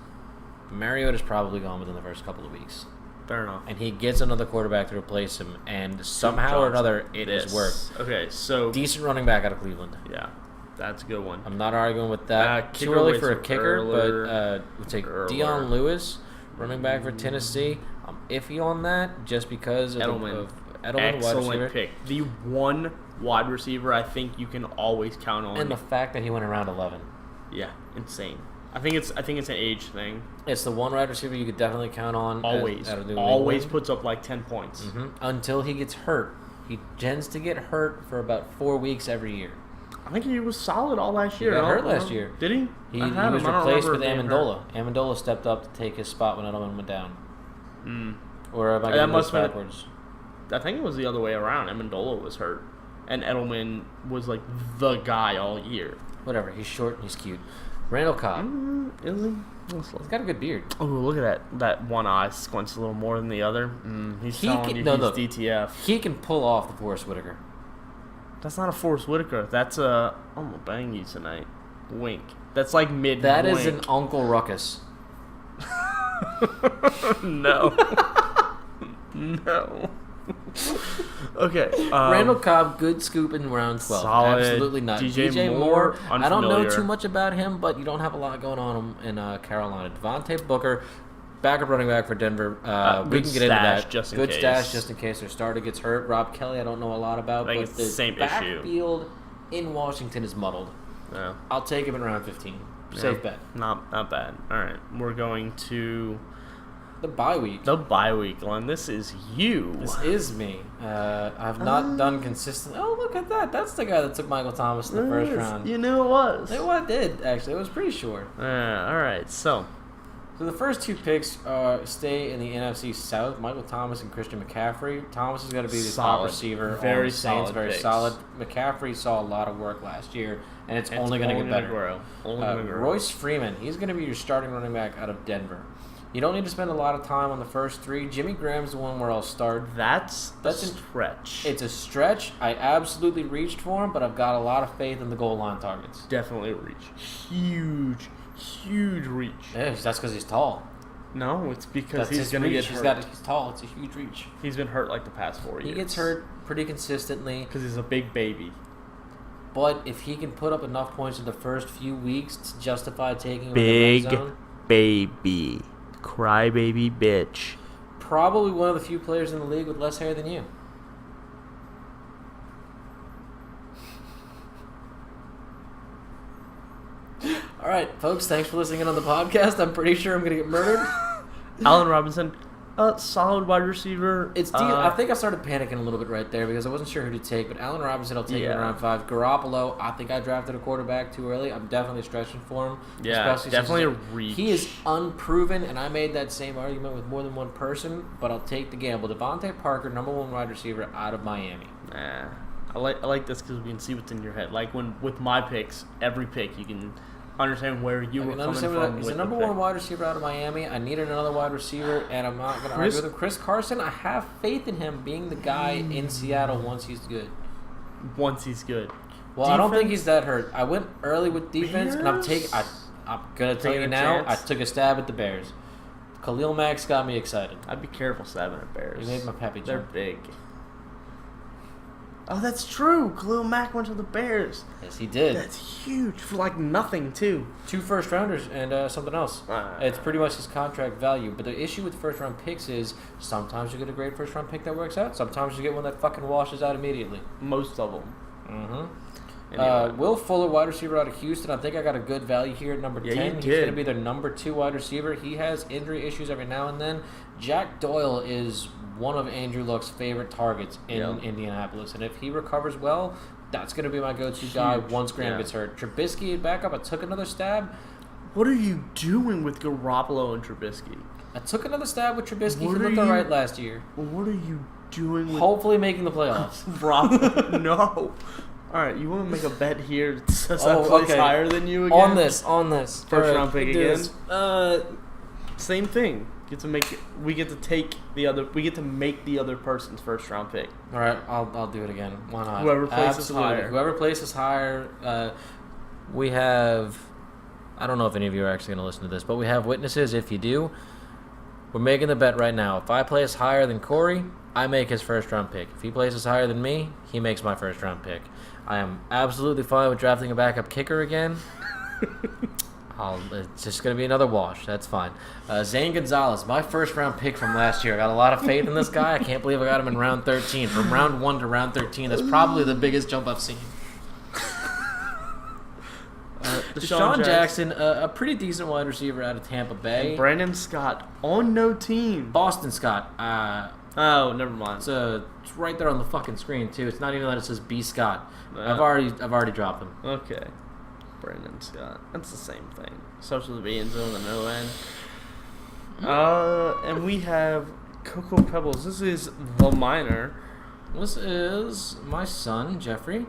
Mariota's probably gone within the first couple of weeks. Fair enough. And he gets another quarterback to replace him, and somehow or another, it has worked. Okay, so... Decent running back out of Cleveland. Yeah, that's a good one. I'm not arguing with that. Too early for a kicker, but we'll take Deion Lewis, running back for Tennessee. I'm iffy on that just because of Edelman. Edelman, Excellent pick. The one wide receiver I think you can always count on. And the fact that he went around 11. Yeah, insane. I think it's an age thing. It's the one wide receiver you could definitely count on. Always puts up like 10 points. Mm-hmm. Until he gets hurt. He tends to get hurt for about 4 weeks every year. I think he was solid all last year. He got hurt last year. Did he? He was replaced with Amendola. Amendola stepped up to take his spot when Edelman went down. Or am I getting this backwards? I think it was the other way around. Amendola was hurt, and Edelman was like the guy all year. Whatever. He's short and he's cute. Randall Cobb. Is he? He's got a good beard. Oh, look at that! That one eye squints a little more than the other. He's telling you he's DTF. He can pull off the Forrest Whitaker. That's not a Forrest Whitaker. That's a I'm gonna bang you tonight. Wink. That's like mid. That is an Uncle Ruckus. No. No. Okay. Randall Cobb, good scoop in round 12. Solid. Absolutely not. DJ Moore, I don't know too much about him, but you don't have a lot going on in Carolina. Devontae Booker, backup running back for Denver. We can get into that. Just in good case. stash just in case their starter gets hurt. Rob Kelly, I don't know a lot about, I think but it's the same issue. backfield in Washington is muddled. Yeah. I'll take him in round 15. Safe bet. Not bad. All right, we're going to The bye week. the bye week, Glenn. This is you. This is me. I've not done consistent. Oh, look at that. That's the guy that took Michael Thomas in the first round. You knew it was. I did, actually. I was pretty sure. All right, so The first two picks stay in the NFC South. Michael Thomas and Christian McCaffrey. Thomas is going to be the top receiver. Very on the Saints. solid Very picks. solid. McCaffrey saw a lot of work last year, and it's only going to get better. Only gonna grow. Royce Freeman. He's going to be your starting running back out of Denver. You don't need to spend a lot of time on the first three. Jimmy Graham's the one where I'll start. That's a a stretch. It's a stretch. I absolutely reached for him, but I've got a lot of faith in the goal line targets. Definitely a reach. Huge reach. Yeah, that's because he's tall. No, it's because That's he's his going to reach. get hurt. He's tall. It's a huge reach. He's been hurt like the past 4 years. He gets hurt pretty consistently. because he's a big baby. But if he can put up enough points in the first few weeks to justify taking him Big in the red zone, baby. Crybaby bitch. probably one of the few players in the league with less hair than you. All right, folks, thanks for listening in on the podcast. I'm pretty sure I'm going to get murdered. Allen Robinson, solid wide receiver. I think I started panicking a little bit right there because I wasn't sure who to take, but Allen Robinson I'll take in round 5. Garoppolo, I think I drafted a quarterback too early. I'm definitely stretching for him. Yeah, especially definitely since a reach. He is unproven, and I made that same argument with more than one person, but I'll take the gamble. Devontae Parker, number 1 wide receiver out of Miami. Nah, I like this because we can see what's in your head. Like with my picks, every pick you can understand where you were coming from. He's with the number the pick. 1 wide receiver out of Miami. I needed another wide receiver, and I'm not going to argue with him. Chris Carson, I have faith in him being the guy in Seattle once he's good. Once he's good. Well, I don't think he's that hurt. I went early with defense, and I'm going to tell you now, I took a stab at the Bears. Khalil Mack's got me excited. I'd be careful stabbing at Bears. He made my peppy They're jump. big. Oh, that's true. Khalil Mack went to the Bears. Yes, he did. That's huge for like nothing too. 2 first-rounders and something else. It's pretty much his contract value. But the issue with first-round picks is sometimes you get a great first-round pick that works out. Sometimes you get one that fucking washes out immediately. Most of them. Mm-hmm. Anyway. Will Fuller, wide receiver out of Houston. I think I got a good value here at number 10. You He's did. going to be their number 2 wide receiver. He has injury issues every now and then. Jack Doyle is one of Andrew Luck's favorite targets in Indianapolis. And if he recovers well, that's going to be my go-to guy once Graham gets hurt. Trubisky at backup. I took another stab. What are you doing with Garoppolo and Trubisky? I took another stab with Trubisky. He looked all right last year. What are you doing with Hopefully making the playoffs. Garoppolo? No. All right, you want to make a bet here that says I place higher than you again? On this. First round pick again? Same thing. We get to make the other person's first round pick. All right, I'll do it again. Why not? Whoever places higher. Whoever places higher. We have. I don't know if any of you are actually going to listen to this, but we have witnesses. If you do, we're making the bet right now. If I place higher than Corey, I make his first round pick. If he places higher than me, he makes my first round pick. I am absolutely fine with drafting a backup kicker again. It's just going to be another wash. That's fine. Zane Gonzalez, my first round pick from last year. I got a lot of faith in this guy. I can't believe I got him in round 13. From round 1 to round 13, that's probably the biggest jump I've seen. Deshaun Jackson, a pretty decent wide receiver out of Tampa Bay. And Brandon Scott on no team. Boston Scott. Oh, never mind. It's right there on the fucking screen too. It's not even that it says B Scott. I've already dropped him. Okay. Brandon Scott. That's the same thing. Starts with the B end zone and no end. And we have Cocoa Pebbles. This is the minor. This is my son, Jeffrey.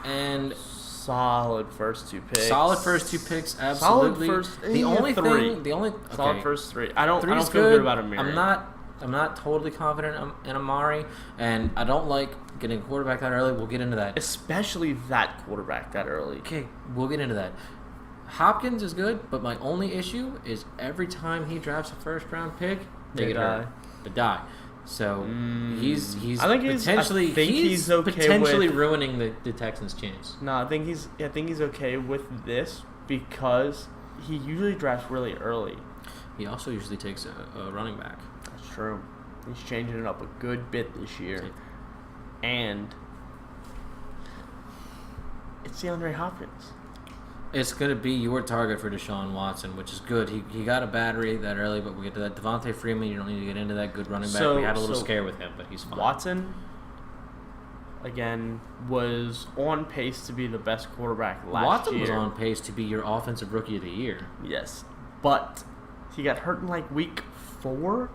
And solid first 2 picks. Absolutely. Solid first solid first 3. I don't feel good. good about Amiri. I'm not totally confident in Amari, and I don't like getting a quarterback that early. We'll get into that. Especially that quarterback that early. Okay, we'll get into that. Hopkins is good, but my only issue is every time he drafts a first-round pick, they die. So he's potentially ruining the Texans' chance. No, I think he's okay with this because he usually drafts really early. He also usually takes a running back. That's true. He's changing it up a good bit this year. And it's DeAndre Hopkins. It's going to be your target for Deshaun Watson, which is good. He got a battery that early, but we'll get to that. Devontae Freeman, you don't need to get into that. Good running back. We had a little scare with him, but he's fine. Watson, again, was on pace to be the best quarterback last year. Watson was on pace to be your offensive rookie of the year. Yes, but he got hurt in like week 4.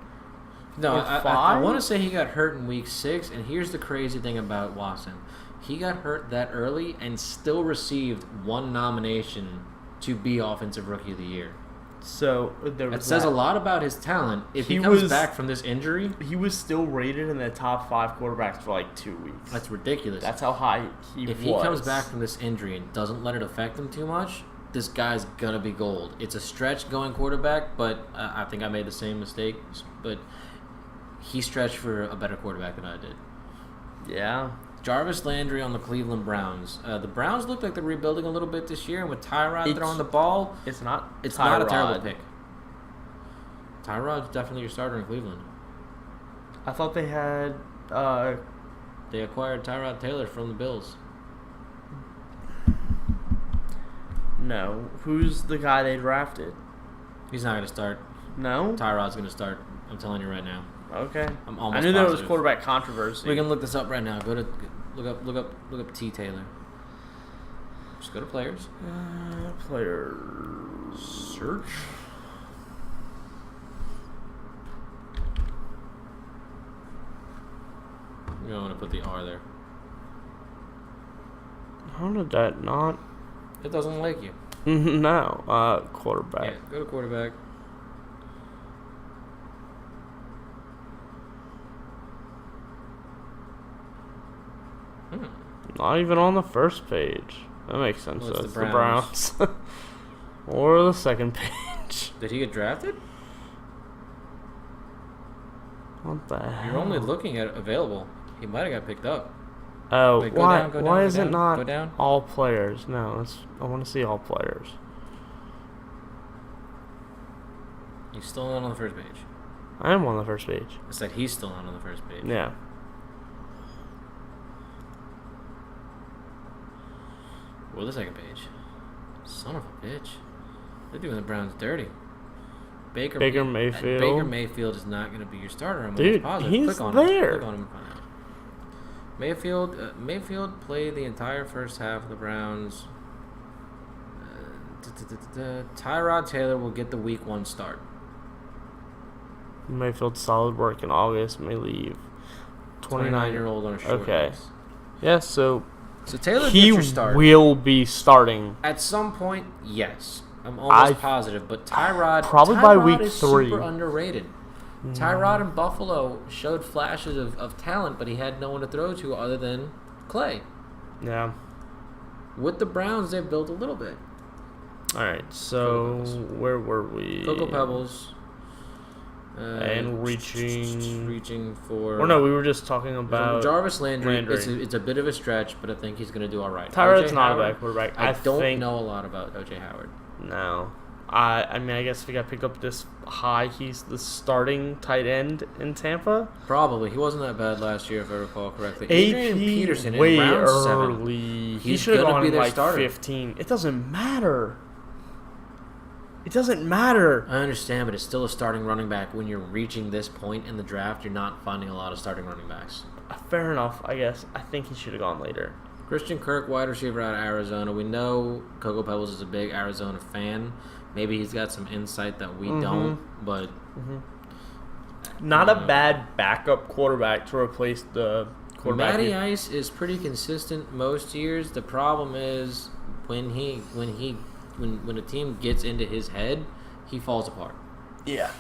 No, I want to say he got hurt in week 6, and here's the crazy thing about Watson. He got hurt that early and still received 1 nomination to be Offensive Rookie of the Year. So that says a lot about his talent. If he comes back from this injury, he was still rated in the top 5 quarterbacks for like 2 weeks. That's ridiculous. That's how high he was. If he comes back from this injury and doesn't let it affect him too much, this guy's gonna be gold. It's a stretch going quarterback, but I think I made the same mistake. But he stretched for a better quarterback than I did. Yeah. Jarvis Landry on the Cleveland Browns. The Browns look like they're rebuilding a little bit this year, and with Tyrod throwing the ball, it's not a terrible pick. Tyrod's definitely your starter in Cleveland. I thought they had. They acquired Tyrod Taylor from the Bills. No, who's the guy they drafted? He's not going to start. No, Tyrod's going to start. I'm telling you right now. Okay. I'm almost I knew positive. there was quarterback controversy. We can look this up right now. Go to look up T Taylor. Just go to players. Player search. You don't want to put the R there. How did that not? It doesn't like you. No. Quarterback. Yeah, go to quarterback. Not even on the first page. That makes sense. Well, That's the Browns. Or the second page. Did he get drafted? What the hell? You're only looking at available. He might have got picked up. Oh, wait, why is it not go down? all players? No, I want to see all players. He's still not on the first page. I am on the first page. I said he's still not on the first page. Yeah. Well, the second page. Son of a bitch. They're doing the Browns dirty. Baker Mayfield. Baker Mayfield is not going to be your starter. I'm Dude, positive. he's Click on there. Him. Click on him and find out. Mayfield played the entire first half of the Browns. Tyrod Taylor will get the week 1 start. Mayfield's solid work in August. May leave. 29-year-old on a short lease. Yeah, so Taylor he gets your start. will be starting. At some point, yes. I'm almost positive. But Tyrod by week is 3. Super underrated. Tyrod in Buffalo showed flashes of talent, but he had no one to throw to other than Clay. Yeah. With the Browns, they've built a little bit. All right, so where were we? Cocoa Pebbles. And reaching for... Or no, we were just talking about... Jarvis Landry. It's a bit of a stretch, but I think he's going to do all right. Tyrod's not a bad quarterback. I don't know a lot about O.J. Howard. No. I mean, I guess if he got picked up this high, he's the starting tight end in Tampa. Probably. He wasn't that bad last year, if I recall correctly. Adrian Peterson way in round early. 7. He should have gone in like starter. 15. It doesn't matter. It doesn't matter. I understand, but it's still a starting running back. When you're reaching this point in the draft, you're not finding a lot of starting running backs. Fair enough, I guess. I think he should have gone later. Christian Kirk, wide receiver out of Arizona. We know Cocoa Pebbles is a big Arizona fan. Maybe he's got some insight that we don't, but... Not a bad backup quarterback to replace the quarterback. Matty Ice is pretty consistent most years. The problem is when a team gets into his head, he falls apart. Yeah.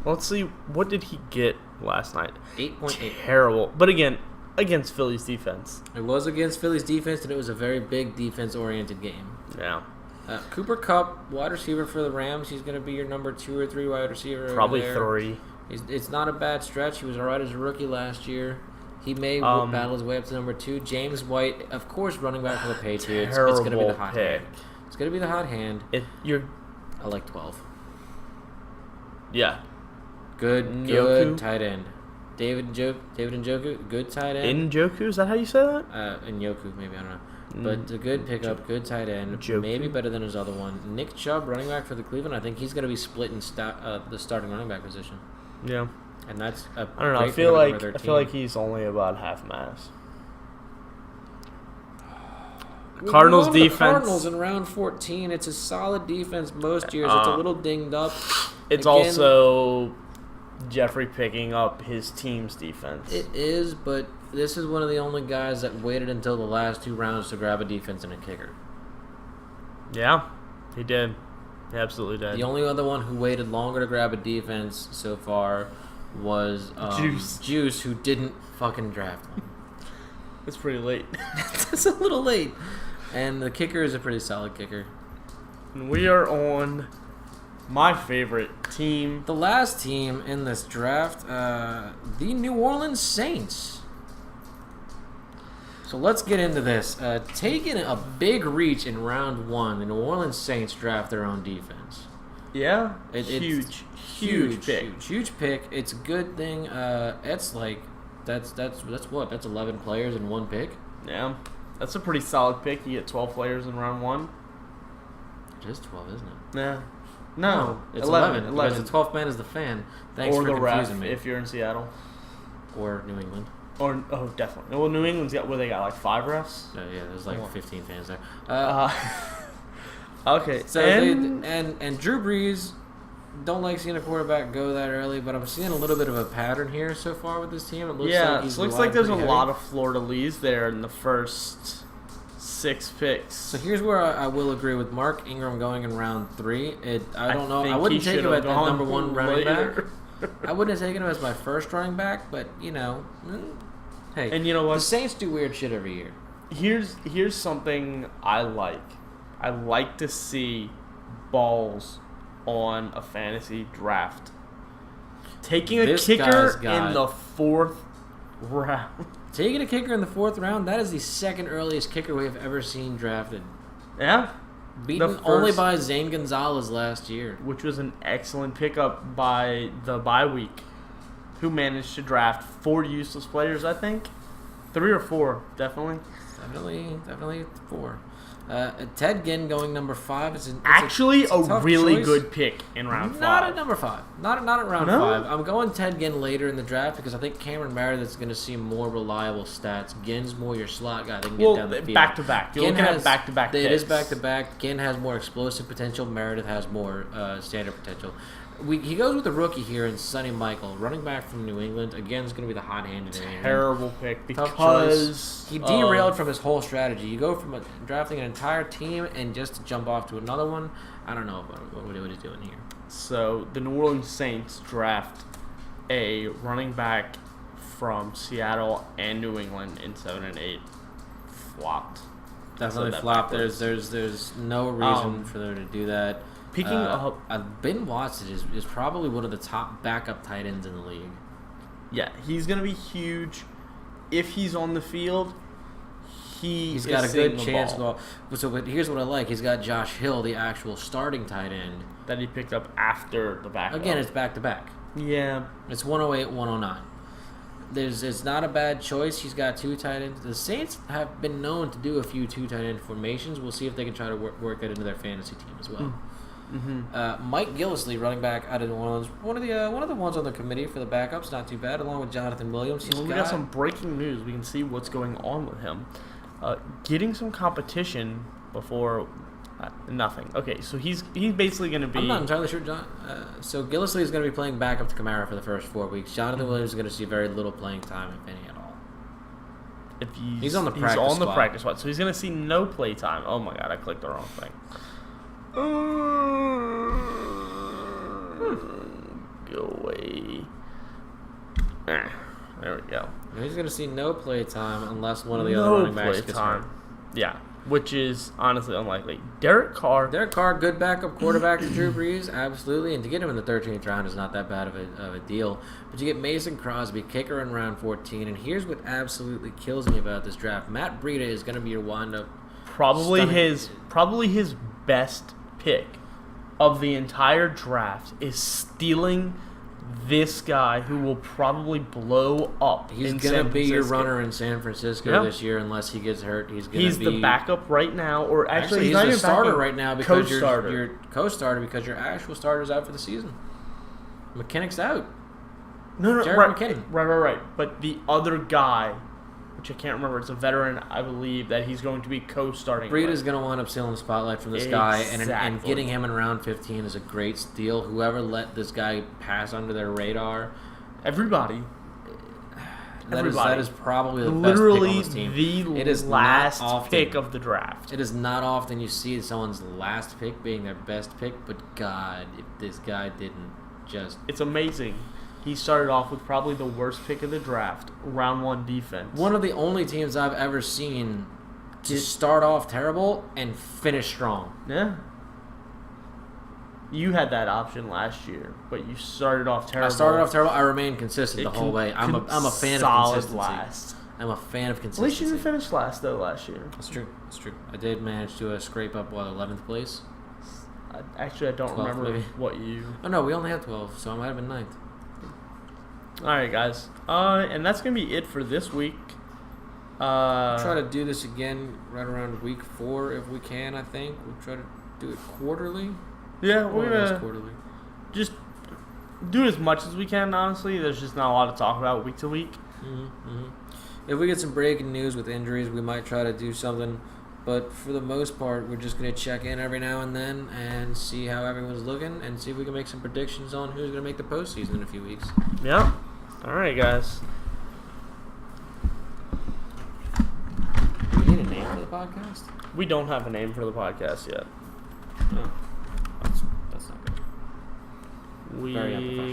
Let's see, what did he get last night? 8.8. Terrible. But again, against Philly's defense. It was against Philly's defense, and it was a very big defense-oriented game. Yeah. Cooper Kupp, wide receiver for the Rams. He's going to be your number 2 or 3 wide receiver. Probably 3. It's not a bad stretch. He was all right as a rookie last year. He may battle his way up to number 2. James White, of course, running back for the Patriots. It's going to be the hot hand. It's going to be the hot hand. I like 12. Yeah. Good Njoku? tight end. David Njoku, good tight end. Njoku, is that how you say that? Njoku, maybe, I don't know. But a good pickup, good tight end. Njoku. Maybe better than his other one. Nick Chubb, running back for the Cleveland. I think he's going to be split in the starting running back position. Yeah. And that's a I don't know. great I feel like he's only about half mass. Cardinals defense. Cardinals in round 14. It's a solid defense most years. It's a little dinged up. It's also Jeffrey picking up his team's defense. It is, but this is one of the only guys that waited until the last 2 rounds to grab a defense and a kicker. Yeah, he did. He absolutely did. The only other one who waited longer to grab a defense so far was Juice, who didn't fucking draft one. It's pretty late. It's a little late. And the kicker is a pretty solid kicker. And we are on my favorite team. The last team in this draft, the New Orleans Saints. So let's get into this. Taking a big reach in round 1, the New Orleans Saints draft their own defense. Yeah, Huge pick. It's a good thing. It's like that's 11 players in one pick. Yeah, that's a pretty solid pick. You get 12 players in round 1. It is 12, isn't it? Yeah. No, it's 11. Because the 12th man is the fan. Thanks or for the confusing ref me. if you're in Seattle. Or New England. Oh, definitely. Well, New England's got they got like 5 refs. Yeah, there's like 15 fans there. Okay. So and Drew Brees, don't like seeing a quarterback go that early, but I'm seeing a little bit of a pattern here so far with this team. It looks like there's a lot of fleur-de-lis there in the first 6 picks. So here's where I will agree with Mark Ingram going in round 3. I don't know. I wouldn't take him at number 1 running back. I wouldn't have taken him as my first running back, but hey. And you know what? The Saints do weird shit every year. Here's something I like. I like to see balls on a fantasy draft. Taking a kicker in the 4th round. Taking a kicker in the 4th round, that is the second earliest kicker we have ever seen drafted. Yeah. Beaten only by Zane Gonzalez last year. Which was an excellent pickup by the bye week. Who managed to draft 4 useless players, I think? 3 or 4, definitely. Definitely 4. Ted Ginn going number 5. It's actually a really choice. Good pick in round 5. Not at number 5. Not at round 5. I'm going Ted Ginn later in the draft because I think Cameron Meredith's going to see more reliable stats. Ginn's more your slot guy that can get down the field. Back to back. You're looking at back to back. It is back to back. Ginn has more explosive potential. Meredith has more standard potential. He goes with a rookie here in Sonny Michael, running back from New England. Again, is going to be the hot-handed. Terrible pick because he derailed from his whole strategy. You go from drafting an entire team and just to jump off to another one. I don't know what he's doing here. So the New Orleans Saints draft a running back from Seattle and New England in 7 and 8. Flopped. Definitely flopped. There's no reason for them to do that. Picking up, Ben Watson is probably one of the top backup tight ends in the league. Yeah, he's going to be huge. If he's on the field, he's got a good chance to go. But here's what I like. He's got Josh Hill, the actual starting tight end. That he picked up after the backup. Again, it's back-to-back. Yeah. It's 108, 109. It's not a bad choice. He's got 2 tight ends. The Saints have been known to do a few 2 tight end formations. We'll see if they can try to work that into their fantasy team as well. Mm-hmm. Mike Gillislee, running back out of New Orleans, one of the ones on the committee for the backups, not too bad. Along with Jonathan Williams, we got some breaking news. We can see what's going on with him. Getting some competition before nothing. Okay, so he's basically going to be. I'm not entirely sure, John. So Gillislee is going to be playing backup to Kamara for the first 4 weeks. Jonathan Williams is going to see very little playing time, if any at all. If he's on the practice squad, so he's going to see no play time. Oh my god, I clicked the wrong thing. Go away. There we go. He's going to see no play time unless one of the other running backs gets hurt. Yeah, which is honestly unlikely. Derek Carr, good backup quarterback to Drew Brees, absolutely. And to get him in the 13th round is not that bad of a deal. But you get Mason Crosby, kicker in round 14. And here's what absolutely kills me about this draft. Matt Breida is going to be your wind-up. Probably his best pick. of the entire draft is stealing this guy who will probably blow up. He's in going to San be your Francisco. runner in San Francisco this year unless he gets hurt. He's the backup right now, or actually he's not the even starter backup, right now because co-starter. you're co-starter because your actual starter's out for the season. McKinnock's out. No, Jared right, McKinnon. right. But the other guy, which I can't remember, it's a veteran, I believe, that he's going to be co-starting. Breida's going to wind up stealing the spotlight from this guy, and getting him in round 15 is a great steal. Whoever let this guy pass under their radar, Everybody. that is probably the Literally best pick on this team. It is last not often, pick of the draft. It is not often you see someone's last pick being their best pick, but God, if this guy didn't just... It's amazing. He started off with probably the worst pick of the draft, round 1 defense. One of the only teams I've ever seen to start off terrible and finish strong. Yeah. You had that option last year, but you started off terrible. I started off terrible. I remained consistent the whole way. I'm a fan of consistency. Last. I'm a fan of At consistency. least you didn't finish last, though, last year. That's true. I did manage to scrape up, 11th place? Actually, I don't remember maybe. what you... Oh, no, we only had 12, so I might have been 9th. All right, guys. And that's going to be it for this week. We'll try to do this again right around week 4 if we can, I think. We'll try to do it quarterly. Yeah, we're going to quarterly. just do as much as we can, honestly. There's just not a lot to talk about week to week. If we get some breaking news with injuries, we might try to do something. But for the most part, we're just going to check in every now and then and see how everyone's looking and see if we can make some predictions on who's going to make the postseason in a few weeks. Yeah. All right, guys. Do we need a name for the podcast? We don't have a name for the podcast yet. No. That's not good. Very unprofessional.